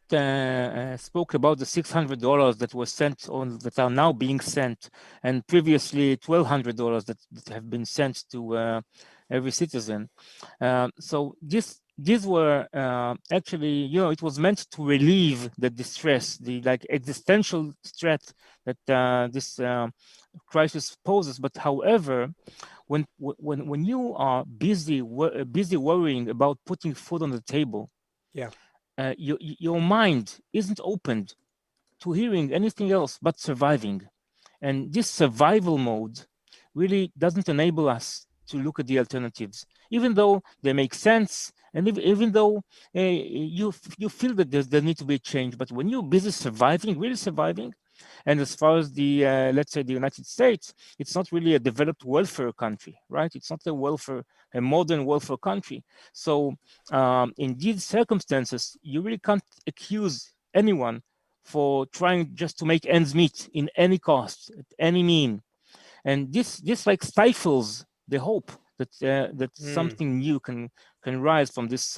spoke about the $600 that was sent, or that are now being sent, and previously $1,200 that have been sent to every citizen, so these were actually, it was meant to relieve the distress, the existential threat that this crisis poses. But however, when you are busy worrying about putting food on the table, your mind isn't opened to hearing anything else but surviving. And this survival mode really doesn't enable us to look at the alternatives, even though they make sense, and even though you feel that there needs to be a change. But when you're busy surviving, really surviving, and as far as the, let's say, the United States, it's not really a developed welfare country, right? It's not a modern welfare country. So in these circumstances, you really can't accuse anyone for trying just to make ends meet in any cost, at any mean. And this like stifles the hope that Mm, something new can rise from this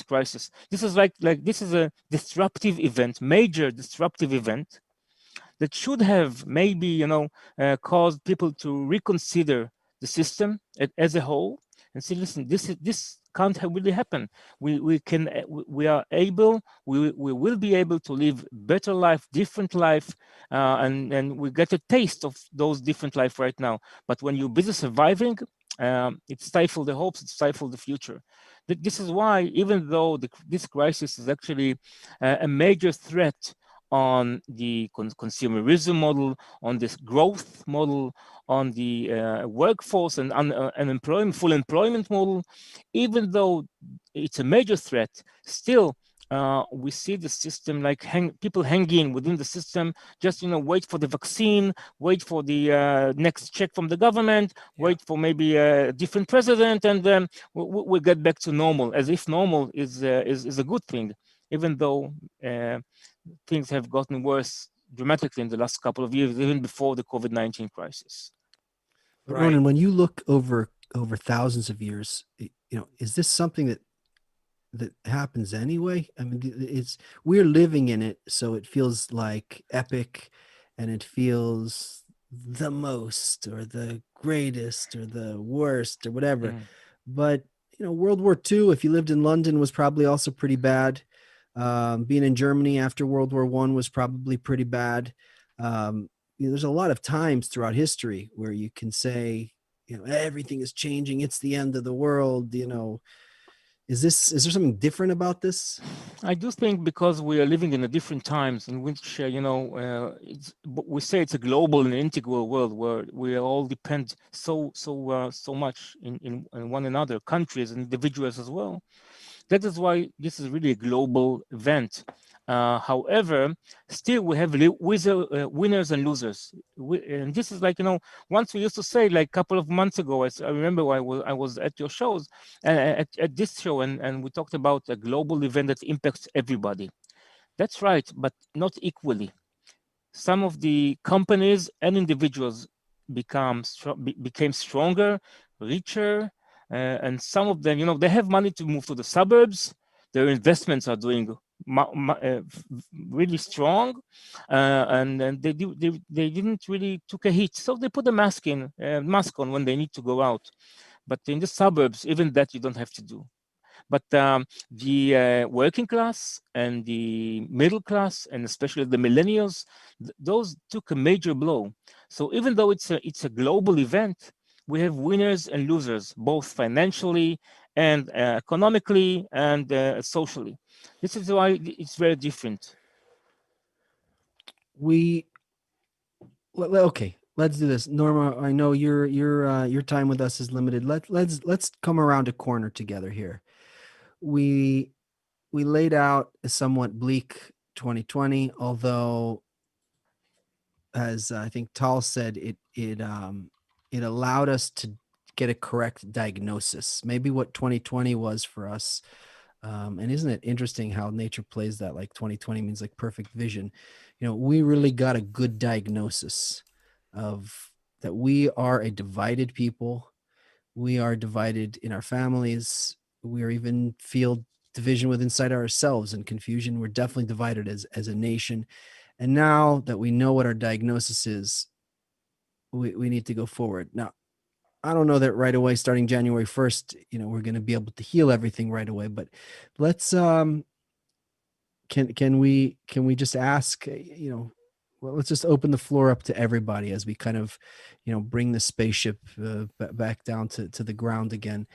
crisis. This is like this is a disruptive event, major disruptive event that should have maybe caused people to reconsider the system as a whole and say, listen, this can't really happen. We can we are able, we will be able to live better life, different life, and we get a taste of those different life right now. But when you're busy surviving, it stifles the hopes, it stifles the future. This is why, even though this crisis is actually a major threat on the consumerism model, on this growth model, on the workforce and unemployment, full employment model, even though it's a major threat, still we see the system like people hanging within the system, just wait for the vaccine, wait for the next check from the government, yeah. wait for maybe a different president, and then we'll get back to normal, as if normal is a good thing, even though things have gotten worse dramatically in the last couple of years, even before the COVID-19 crisis. But Right. Ronen, when you look over thousands of years, is this something that happens anyway? I mean, we're living in it, so it feels like epic, and it feels the most or the greatest or the worst or whatever. Mm. But World War II, if you lived in London, was probably also pretty bad. Being in Germany after World War I was probably pretty bad. There's a lot of times throughout history where you can say, everything is changing. It's the end of the world. Is there something different about this? I do think because we are living in a different times in which we say it's a global and integral world where we all depend so much in one another, countries and individuals as well. That is why this is really a global event. However, still we have winners and losers. And this is like, once we used to say, like a couple of months ago, I remember I was at your shows, at this show, and we talked about a global event that impacts everybody. That's right, but not equally. Some of the companies and individuals became stronger, richer, and some of them, they have money to move to the suburbs. Their investments are doing really strong, and they didn't really took a hit, so they put a mask on when they need to go out. But in the suburbs, even that you don't have to do. But the working class and the middle class, and especially the millennials, those took a major blow. So even though it's a global event, we have winners and losers, both financially and economically and socially. This is why it's very different. Okay, let's do this. Norma, I know your time with us is limited. Let's come around a corner together here. We we laid out a somewhat bleak 2020, although, as I think Tal said, it allowed us to get a correct diagnosis. Maybe what 2020 was for us. And isn't it interesting how nature plays that? Like 2020 means like perfect vision. We really got a good diagnosis of that we are a divided people. We are divided in our families. We are even feel division within inside ourselves and confusion. We're definitely divided as a nation. And now that we know what our diagnosis is, we need to go forward. Now, I don't know that right away, starting January 1st, we're going to be able to heal everything right away, but let's can we just ask, well, let's just open the floor up to everybody as we kind of, bring the spaceship back down to the ground again.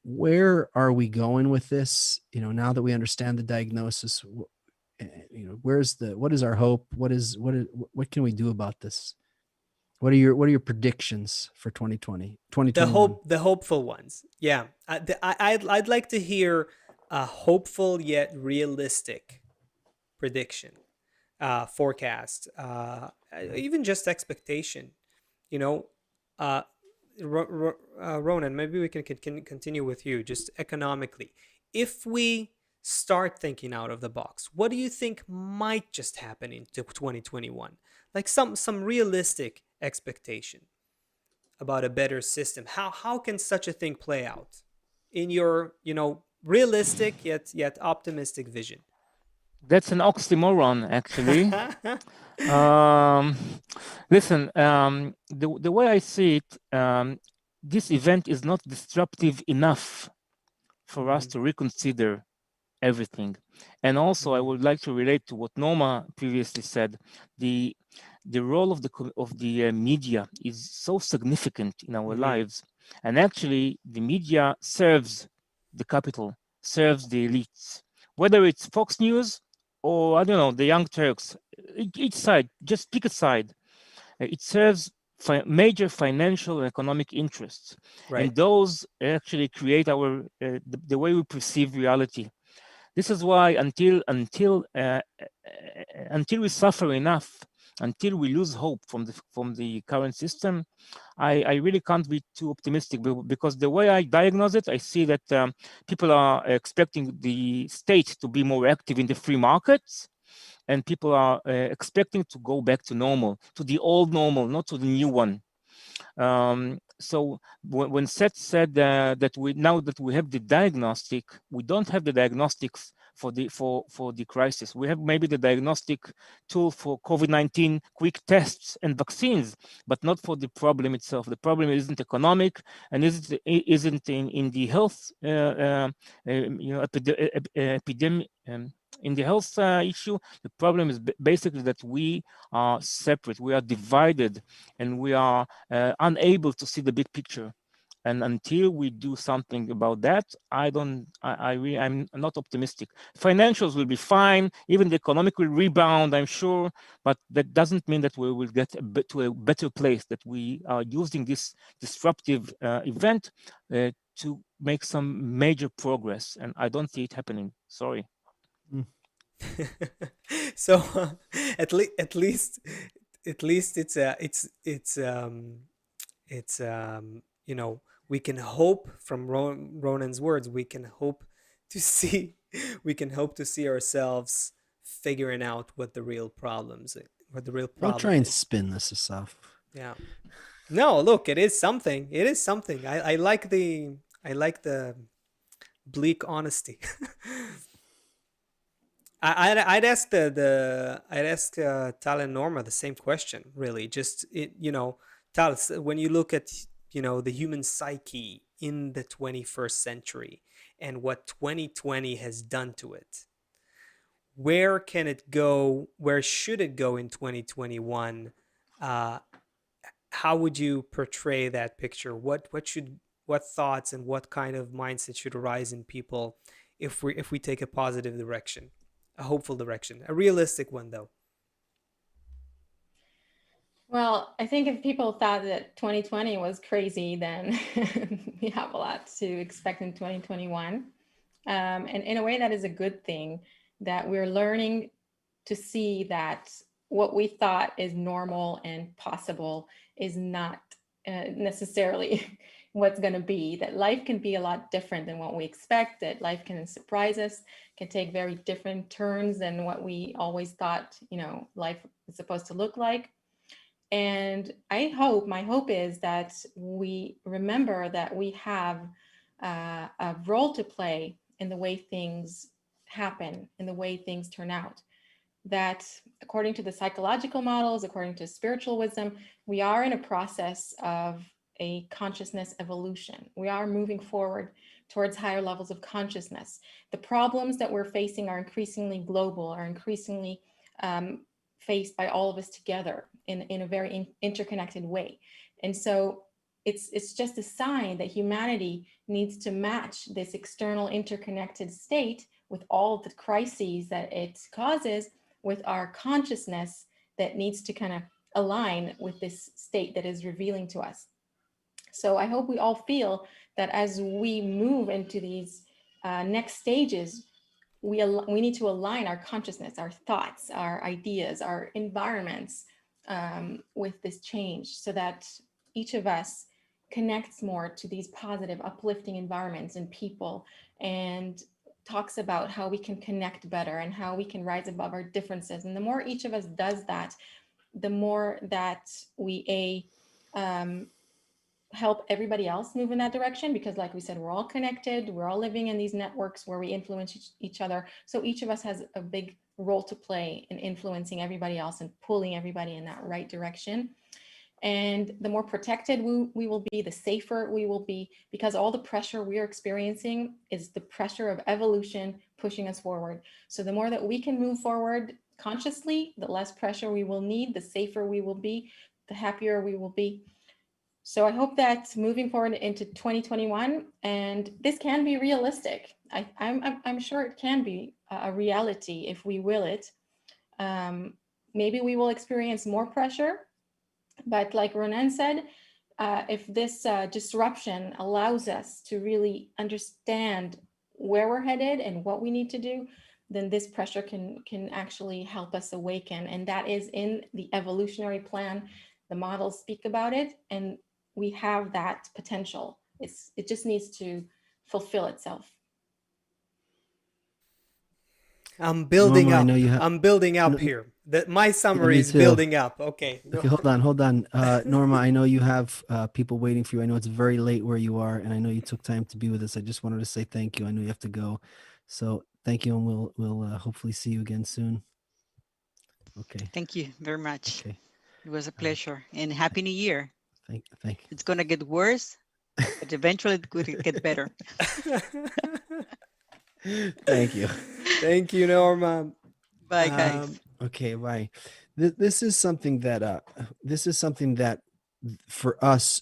Where are we going with this? Now that we understand the diagnosis, what is our hope? What can we do about this? What are your predictions for 2020, 2021? The hopeful ones. Yeah. I'd like to hear a hopeful yet realistic prediction, forecast, even just expectation. You know, uh, Ronan, maybe we can continue with you just economically. If we start thinking out of the box. What do you think might just happen in 2021? Like some realistic expectation about a better system. How can such a thing play out in your, realistic yet optimistic vision? That's an oxymoron, actually. Um, Listen, the way I see it, this event is not disruptive enough for us to reconsider everything. And also, I would like to relate to what Norma previously said. The the role of the media is so significant in our lives, and actually, the media serves the capital, serves the elites, whether it's Fox News or I don't know the Young Turks. Each side, just pick a side. It serves major financial and economic interests, Right. and those actually create the way we perceive reality. This is why until we suffer enough, until we lose hope from the current system, I really can't be too optimistic, because the way I diagnose it, I see that people are expecting the state to be more active in the free markets, and people are expecting to go back to normal, to the old normal, not to the new one. So when Seth said that now that we have the diagnostic, we don't have the diagnostics for the crisis. We have maybe the diagnostic tool for COVID-19 quick tests and vaccines, but not for the problem itself. The problem isn't economic and isn't in the health epidemic. In the health issue, the problem is basically that we are separate, we are divided, and we are unable to see the big picture. And until we do something about that, I'm not optimistic. Financials will be fine, even the economic will rebound, I'm sure, but that doesn't mean that we will get to a better place, that we are using this disruptive event to make some major progress. And I don't see it happening. Sorry. Mm. So at least at least it's we can hope from Ronan's words. We can hope to see we can hope to see ourselves figuring out what the real Don't problem try and is. spin this, Asaf. Yeah. No, look, it is something. It is something. I like the bleak honesty. I'd ask I'd ask Tal and Norma the same question. Really, just Tal, when you look at the human psyche in the 21st century and what 2020 has done to it, where can it go? Where should it go in 2021? Uh, how would you portray that picture? What thoughts and what kind of mindset should arise in people if we take a positive direction, a hopeful direction, a realistic one though? Well, I think if people thought that 2020 was crazy, then we have a lot to expect in 2021. And in a way, that is a good thing, that we're learning to see that what we thought is normal and possible is not necessarily what's going to be, that life can be a lot different than what we expect, that life can surprise us, can take very different turns than what we always thought, life is supposed to look like. And my hope is that we remember that we have a role to play in the way things happen, in the way things turn out. That according to the psychological models, according to spiritual wisdom, we are in a process of a consciousness evolution. We are moving forward towards higher levels of consciousness. The problems that we're facing are increasingly global, are increasingly faced by all of us together in a very interconnected way. And so it's just a sign that humanity needs to match this external interconnected state with all of the crises that it causes, with our consciousness that needs to kind of align with this state that is revealing to us. So I hope we all feel that as we move into these next stages, we need to align our consciousness, our thoughts, our ideas, our environments with this change, so that each of us connects more to these positive, uplifting environments and people, and talks about how we can connect better and how we can rise above our differences. And the more each of us does that, the more that we help everybody else move in that direction, because like we said, we're all connected, we're all living in these networks where we influence each other. So each of us has a big role to play in influencing everybody else and pulling everybody in that right direction. And the more protected we will be, the safer we will be, because all the pressure we're experiencing is the pressure of evolution pushing us forward. So the more that we can move forward consciously, the less pressure we will need, the safer we will be, the happier we will be. So I hope that moving forward into 2021, and this can be realistic. I'm sure it can be a reality if we will it. Maybe we will experience more pressure, but like Ronen said, if this disruption allows us to really understand where we're headed and what we need to do, then this pressure can actually help us awaken. And that is in the evolutionary plan. The models speak about it, and we have that potential. It just needs to fulfill itself. I'm building Norma, I up. know you have. I'm building up N- here. My Yeah, summary me is too. building up. Okay. Okay, hold on. Norma, I know you have people waiting for you. I know it's very late where you are, and I know you took time to be with us. I just wanted to say thank you. I know you have to go, so thank you, and we'll hopefully see you again soon. Okay. Thank you very much. Okay. It was a pleasure, and Happy New Year. Thank. It's going to get worse, but eventually it could get better. Thank you. Thank you, Norma. Bye, guys. Okay, bye. This is something that for us,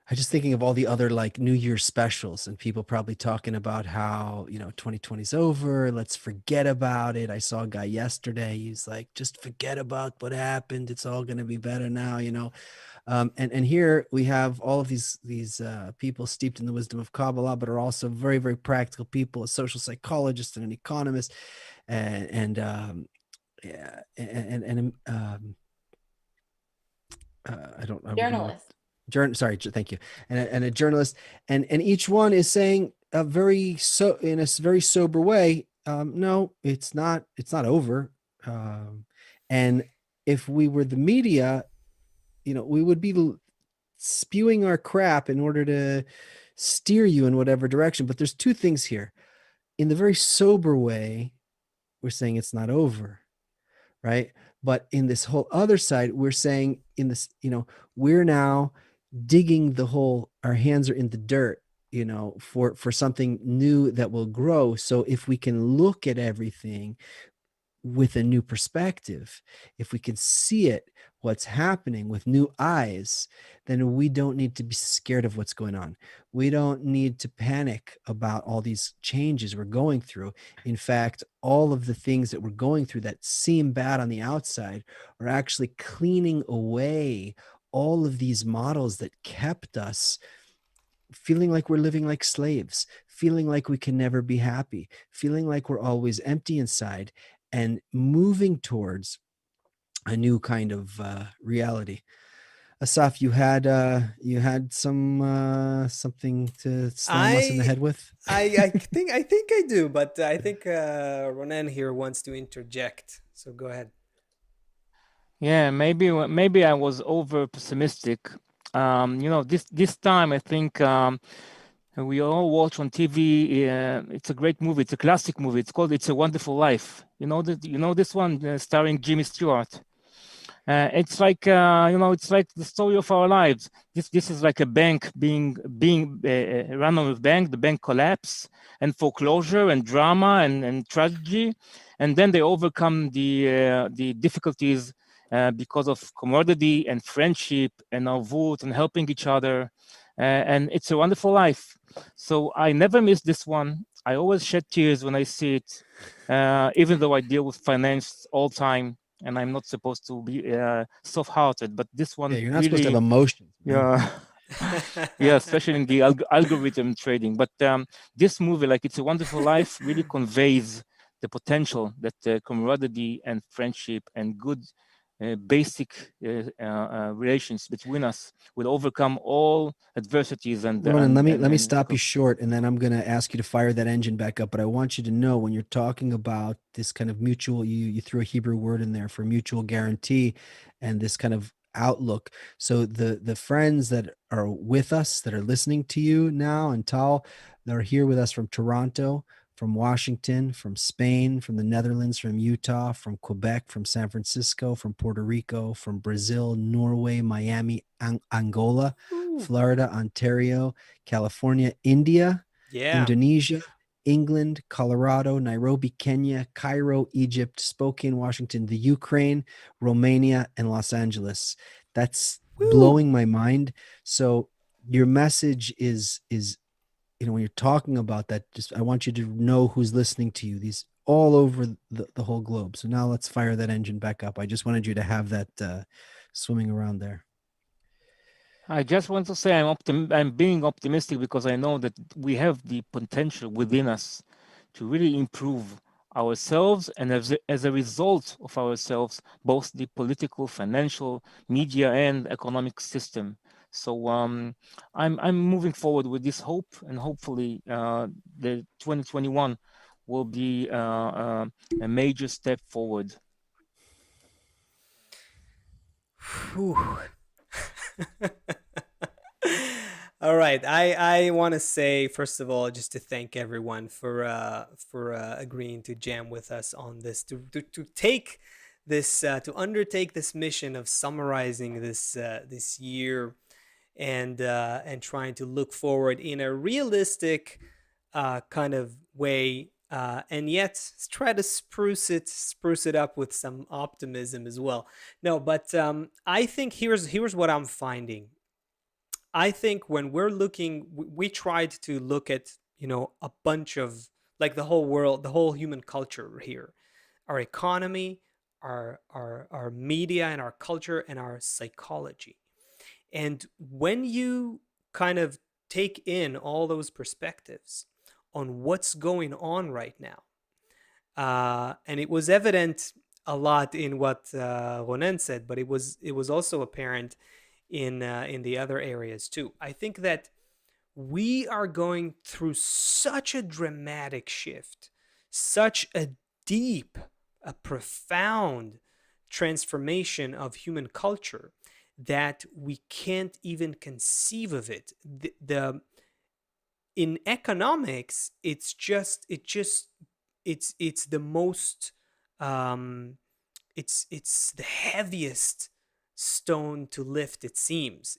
I just thinking of all the other like New Year's specials and people probably talking about how, 2020 is over. Let's forget about it. I saw a guy yesterday. He's like, just forget about what happened. It's all going to be better now, and here we have all of these people steeped in the wisdom of Kabbalah, but are also very, very practical people, a social psychologist and an economist, and yeah, and I don't know what. Thank you, and a journalist, and each one is saying in a very sober way, no, it's not over, and if we were the media, we would be spewing our crap in order to steer you in whatever direction. But there's two things here. In the very sober way, we're saying it's not over, right? But in this whole other side, we're saying we're now digging the hole. Our hands are in the dirt, for something new that will grow. So if we can look at everything with a new perspective, if we can see it, what's happening with new eyes, then we don't need to be scared of what's going on. We don't need to panic about all these changes we're going through. In fact, all of the things that we're going through that seem bad on the outside are actually cleaning away all of these models that kept us feeling like we're living like slaves, feeling like we can never be happy, feeling like we're always empty inside, and moving towards a new kind of reality. Asaf, you had something to slam us in the head with? I think I do, but I think Ronen here wants to interject. So go ahead. Yeah, maybe I was over pessimistic. This time I think we all watch on TV. It's a great movie. It's a classic movie. It's called "It's a Wonderful Life." This one starring Jimmy Stewart. It's like it's like the story of our lives. This is like a bank being run on a bank. The bank collapse and foreclosure and drama and tragedy, and then they overcome the difficulties because of camaraderie and friendship and avut and helping each other. And it's a wonderful life. So I never miss this one. I always shed tears when I see it, even though I deal with finance all time. And I'm not supposed to be soft-hearted, but this one you're not really, supposed to have emotions. Yeah, yeah, especially in the algorithm trading. But this movie, like It's a Wonderful Life, really conveys the potential that camaraderie and friendship and good basic relations between us will overcome all adversities Ronan, let me stop you short, and then I'm going to ask you to fire that engine back up. But I want you to know, when you're talking about this kind of mutual, you threw a Hebrew word in there for mutual guarantee, and this kind of outlook. So the friends that are with us, that are listening to you now, and Tal, that are here with us from Toronto, from Washington, from Spain, from the Netherlands, from Utah, from Quebec, from San Francisco, from Puerto Rico, from Brazil, Norway, Miami, Angola, Ooh. Florida, Ontario, California, India, Yeah. Indonesia, England, Colorado, Nairobi, Kenya, Cairo, Egypt, Spokane, Washington, the Ukraine, Romania, and Los Angeles. That's Woo. blowing my mind. So your message is when you're talking about that, just I want you to know who's listening to you. These all over the whole globe. So now let's fire that engine back up. I just wanted you to have that swimming around there. I just want to say I'm being optimistic because I know that we have the potential within us to really improve ourselves, and as a result of ourselves, both the political, financial, media, and economic system. So I'm moving forward with this hope, and hopefully the 2021 will be a major step forward. All right, I want to say, first of all, just to thank everyone for agreeing to jam with us on this, to take this to undertake this mission of summarizing this year, and trying to look forward in a realistic kind of way, and yet try to spruce it up with some optimism as well. No, but I think here's what I'm finding. I think when we're looking, we tried to look at, a bunch of, like, the whole world, the whole human culture here, our economy, our media, and our culture, and our psychology. And when you kind of take in all those perspectives on what's going on right now, and it was evident a lot in what Ronen said, but it was also apparent in the other areas too. I think that we are going through such a dramatic shift, such a deep, a profound transformation of human culture, that we can't even conceive of it. In economics, it's the most it's the heaviest stone to lift, it seems,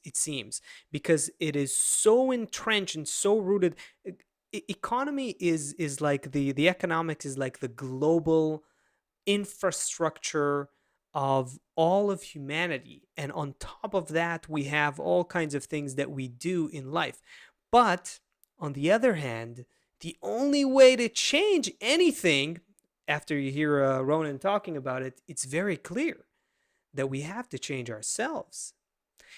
because it is so entrenched and so rooted. Economy is like the economics is like the global infrastructure of all of humanity, and on top of that we have all kinds of things that we do in life. But on the other hand, the only way to change anything, after you hear Ronen talking about it, it's very clear that we have to change ourselves.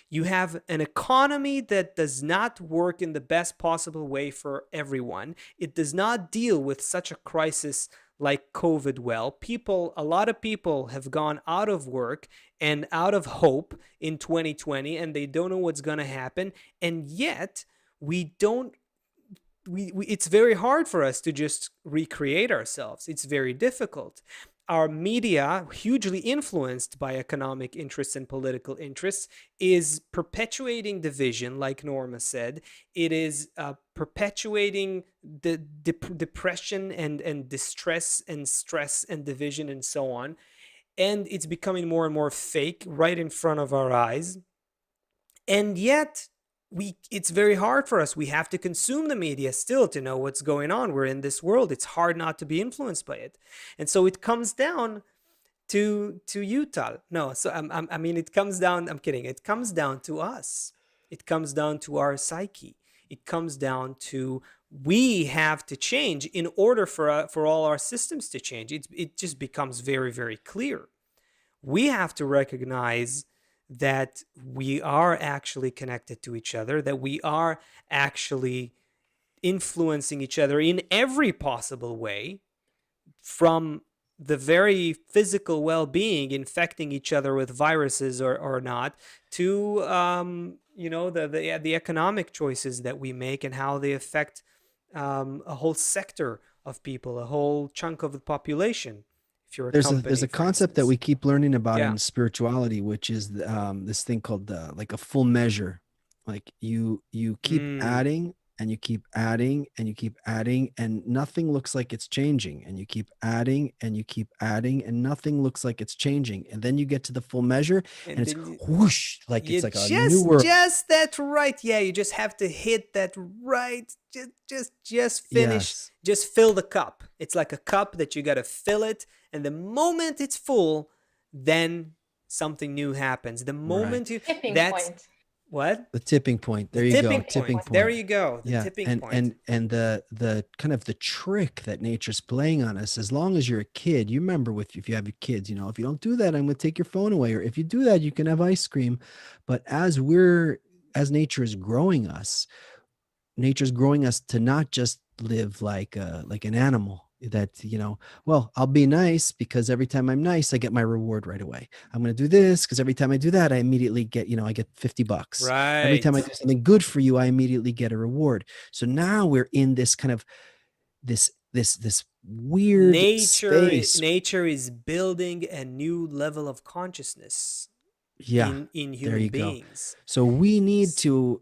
You have an economy that does not work in the best possible way for everyone. It does not deal with such a crisis like COVID well. A lot of people have gone out of work and out of hope in 2020, and they don't know what's going to happen. And yet, it's very hard for us to just recreate ourselves. It's very difficult. Our media, hugely influenced by economic interests and political interests, is perpetuating division, like Norma said. It is perpetuating the depression and distress and stress and division and so on. And it's becoming more and more fake right in front of our eyes. And yet, it's very hard for us. We have to consume the media still to know what's going on. We're in this world. It's hard not to be influenced by it. And so it comes down to you, Tal. No, so I mean, it comes down, I'm kidding. It comes down to us. It comes down to our psyche. It comes down to, we have to change in order for all our systems to change. It just becomes very, very clear. We have to recognize that we are actually connected to each other, that we are actually influencing each other in every possible way, from the very physical well-being, infecting each other with viruses or not, to the economic choices that we make and how they affect a whole sector of people, a whole chunk of the population. If you're a There's company, a for concept that we instance. keep learning about Yeah. in spirituality, which is this thing called like a full measure. Like you keep Mm. adding and you keep adding and you keep adding and nothing looks like it's changing, and you keep adding and you keep adding and nothing looks like it's changing, and then you get to the full measure and And it's then whoosh, like you it's like a new world. just that right. Yeah, you just have to hit that right. Just finish. Yes, Just fill the cup. It's like a cup that you got to fill it, and the moment it's full, then something new happens. The right. moment you Tipping that's point. what? The tipping point. The There you go. tipping Tipping Tipping point. point. There point. you go. The Yeah. tipping And point. the kind of the trick that nature's playing on us, as long as you're a kid, you remember with if you have your kids, if you don't do that, I'm gonna take your phone away. Or if you do that, you can have ice cream. But as nature is growing us, nature's growing us to not just live like an animal that well, I'll be nice because every time I'm nice I get my reward right away. I'm going to do this because every time I do that I immediately get I get $50. Every time I Right. do something good for you I immediately get a reward. So now we're in this kind of this weird space. Nature is building a new level of consciousness Yeah, in there human you go. beings. So we need to,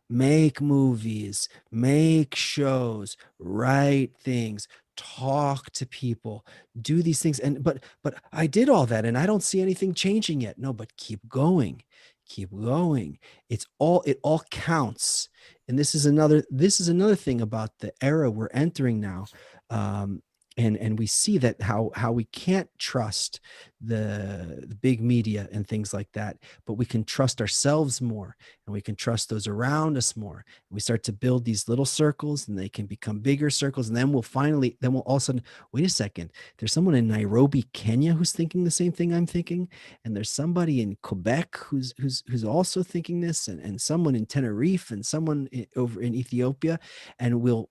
make movies, make shows, write things, talk to people, do these things. And but I did all that and I don't see anything changing yet. No, but keep going. Keep going. It all counts. And this is another thing about the era we're entering now. And we see that how we can't trust the big media and things like that, but we can trust ourselves more, and we can trust those around us more. And we start to build these little circles and they can become bigger circles, and then we'll all of a sudden, wait a second, there's someone in Nairobi, Kenya who's thinking the same thing I'm thinking, and there's somebody in Quebec who's also thinking this, and someone in Tenerife, and someone over in Ethiopia, and we'll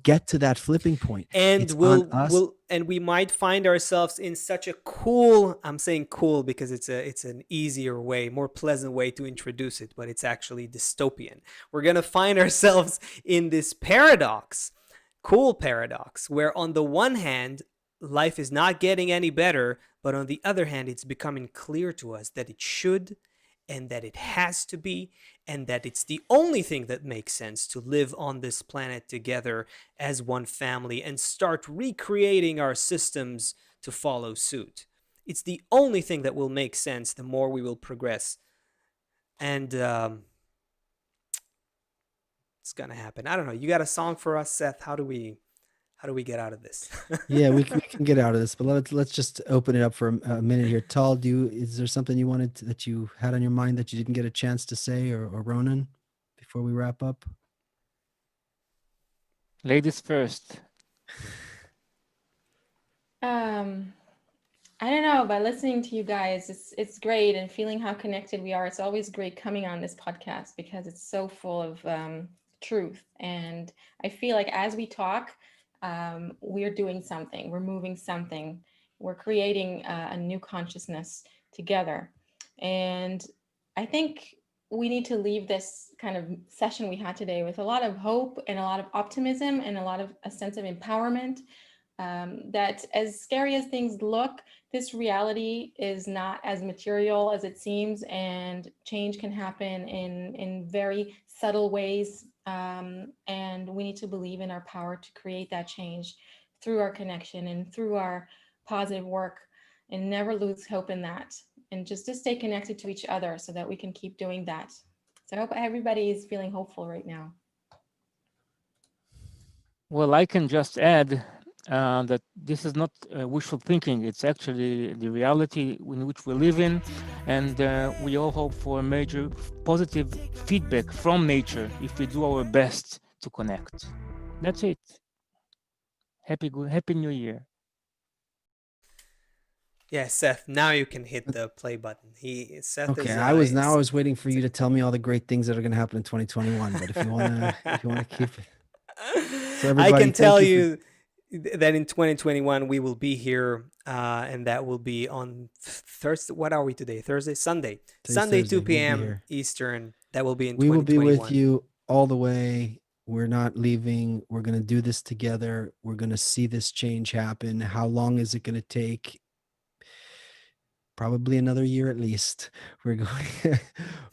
get to that flipping point. And It's on us. we might find ourselves in such a cool, I'm saying cool because it's an easier way, more pleasant way to introduce it, but it's actually dystopian. We're going to find ourselves in this paradox, cool paradox, where on the one hand life is not getting any better, but on the other hand it's becoming clear to us that it should, and that it has to be, and that it's the only thing that makes sense to live on this planet together as one family and start recreating our systems to follow suit. It's the only thing that will make sense the more we will progress. And it's gonna happen. I don't know. You got a song for us, Seth? How do we get out of this? Yeah, we can get out of this, but let's just open it up for a minute here. Tal, is there something you that you had on your mind that you didn't get a chance to say, or Ronen, before we wrap up? Ladies first. I don't know, but listening to you guys, it's great, and feeling how connected we are. It's always great coming on this podcast because it's so full of truth. And I feel like as we talk, we're doing something, we're moving something, we're creating a new consciousness together. And I think we need to leave this kind of session we had today with a lot of hope and a lot of optimism and a sense of empowerment. That as scary as things look, this reality is not as material as it seems, and change can happen in very subtle ways. And we need to believe in our power to create that change through our connection and through our positive work, and never lose hope in that. And just to stay connected to each other so that we can keep doing that. So I hope everybody is feeling hopeful right now. Well, I can just add that this is not wishful thinking. It's actually the reality in which we live in, and we all hope for major positive feedback from nature if we do our best to connect. That's it. Happy New Year. Yeah, Seth. Now you can hit the play button. Seth Okay, is. I was waiting for you to tell me all the great things that are going to happen in 2021. But if you wanna keep it, so I everybody, can tell thank you. you, then in 2021 we will be here, and that will be on Thursday. What are we today? Thursday, Sunday, Sunday, 2 We'll be p.m. here. Eastern. That will be in We will be 2021. with you all the way. We're not leaving. We're going to do this together. We're going to see this change happen. How long is it going to take? Probably another year at least. We're going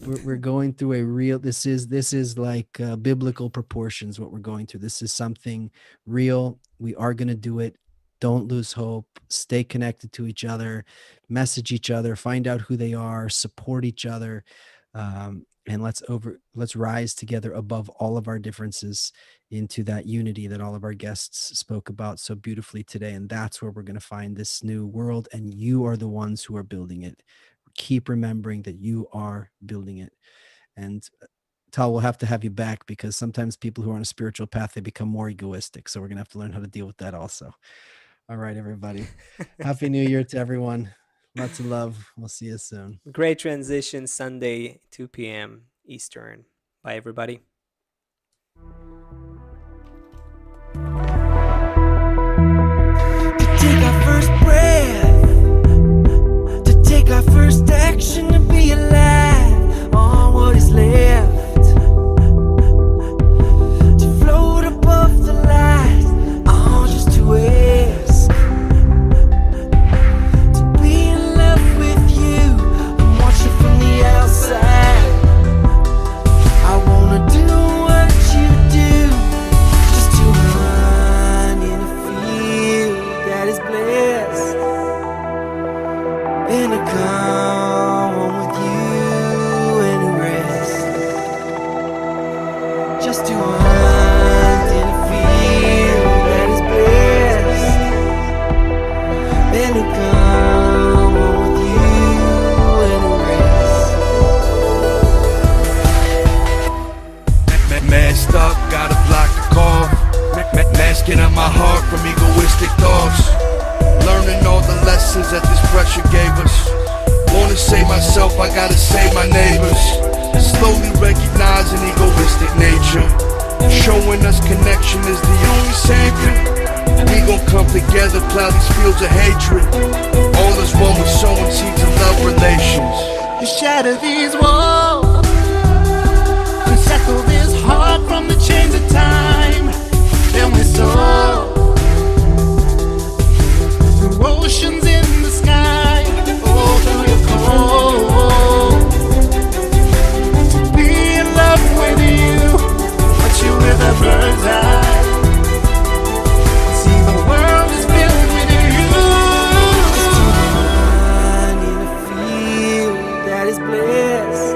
we're going through a real, this is like biblical proportions what we're going through. This is something real. We are going to do it. Don't lose hope. Stay connected to each other, message each other, find out who they are, support each other. And let's rise together above all of our differences into that unity that all of our guests spoke about so beautifully today. And that's where we're going to find this new world. And you are the ones who are building it. Keep remembering that you are building it. And Tal, we'll have to have you back, because sometimes people who are on a spiritual path, they become more egoistic. So we're going to have to learn how to deal with that also. All right, everybody. Happy New Year to everyone. Lots of love. We'll see you soon. Great transition, Sunday, 2 p.m. Eastern. Bye, everybody. To take our first breath, to take our first action, to be alive on what is left, to float above the light, just to ask, to be in love with you and watch it from the outside. I wanna do what you do, just to run in a field that is blessed, and to come home with you and rest, just to hunt in a field that is blessed, and to come home with you and rest. Masked up, gotta block the cough. Masking out my heart from egoistic thoughts. Learning all the lessons that this pressure gave us. Wanna save myself, I gotta save my neighbors. Slowly recognizing egoistic nature, showing us connection is the only savior. We gon' come together, plow these fields of hatred. All is one with sowing seeds of love relations. You shatter these walls, unsettle this heart from the chains of time. Then we soar through oceans in the sky, through your cold. To be in love with you, watch you with a bird's eye. See the world is filled with you. Just to run in a field that is blessed,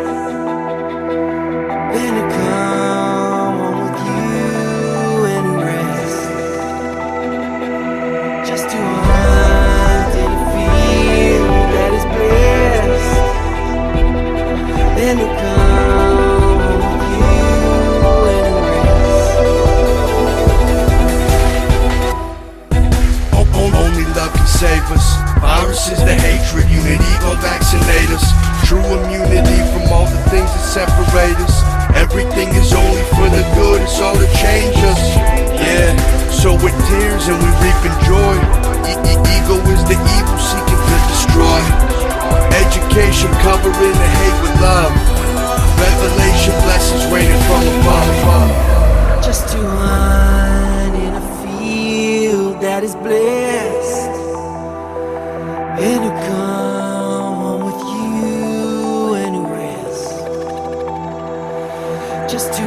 and to come home with you and rest, just to hunt in a field that is blessed, and to come home with you and rest. Only love can save us. Viruses, the hatred, unity gon' vaccinate us. True immunity from all the things that separate us. Everything is only for the good, it's all to change us. Yeah, so with tears and we reaping joy. Ego is the evil seeking to destroy. Education covering the hate with love. Revelation blessings raining from above. Just to hunt in a field that is blessed, and to come home with you and rest, just to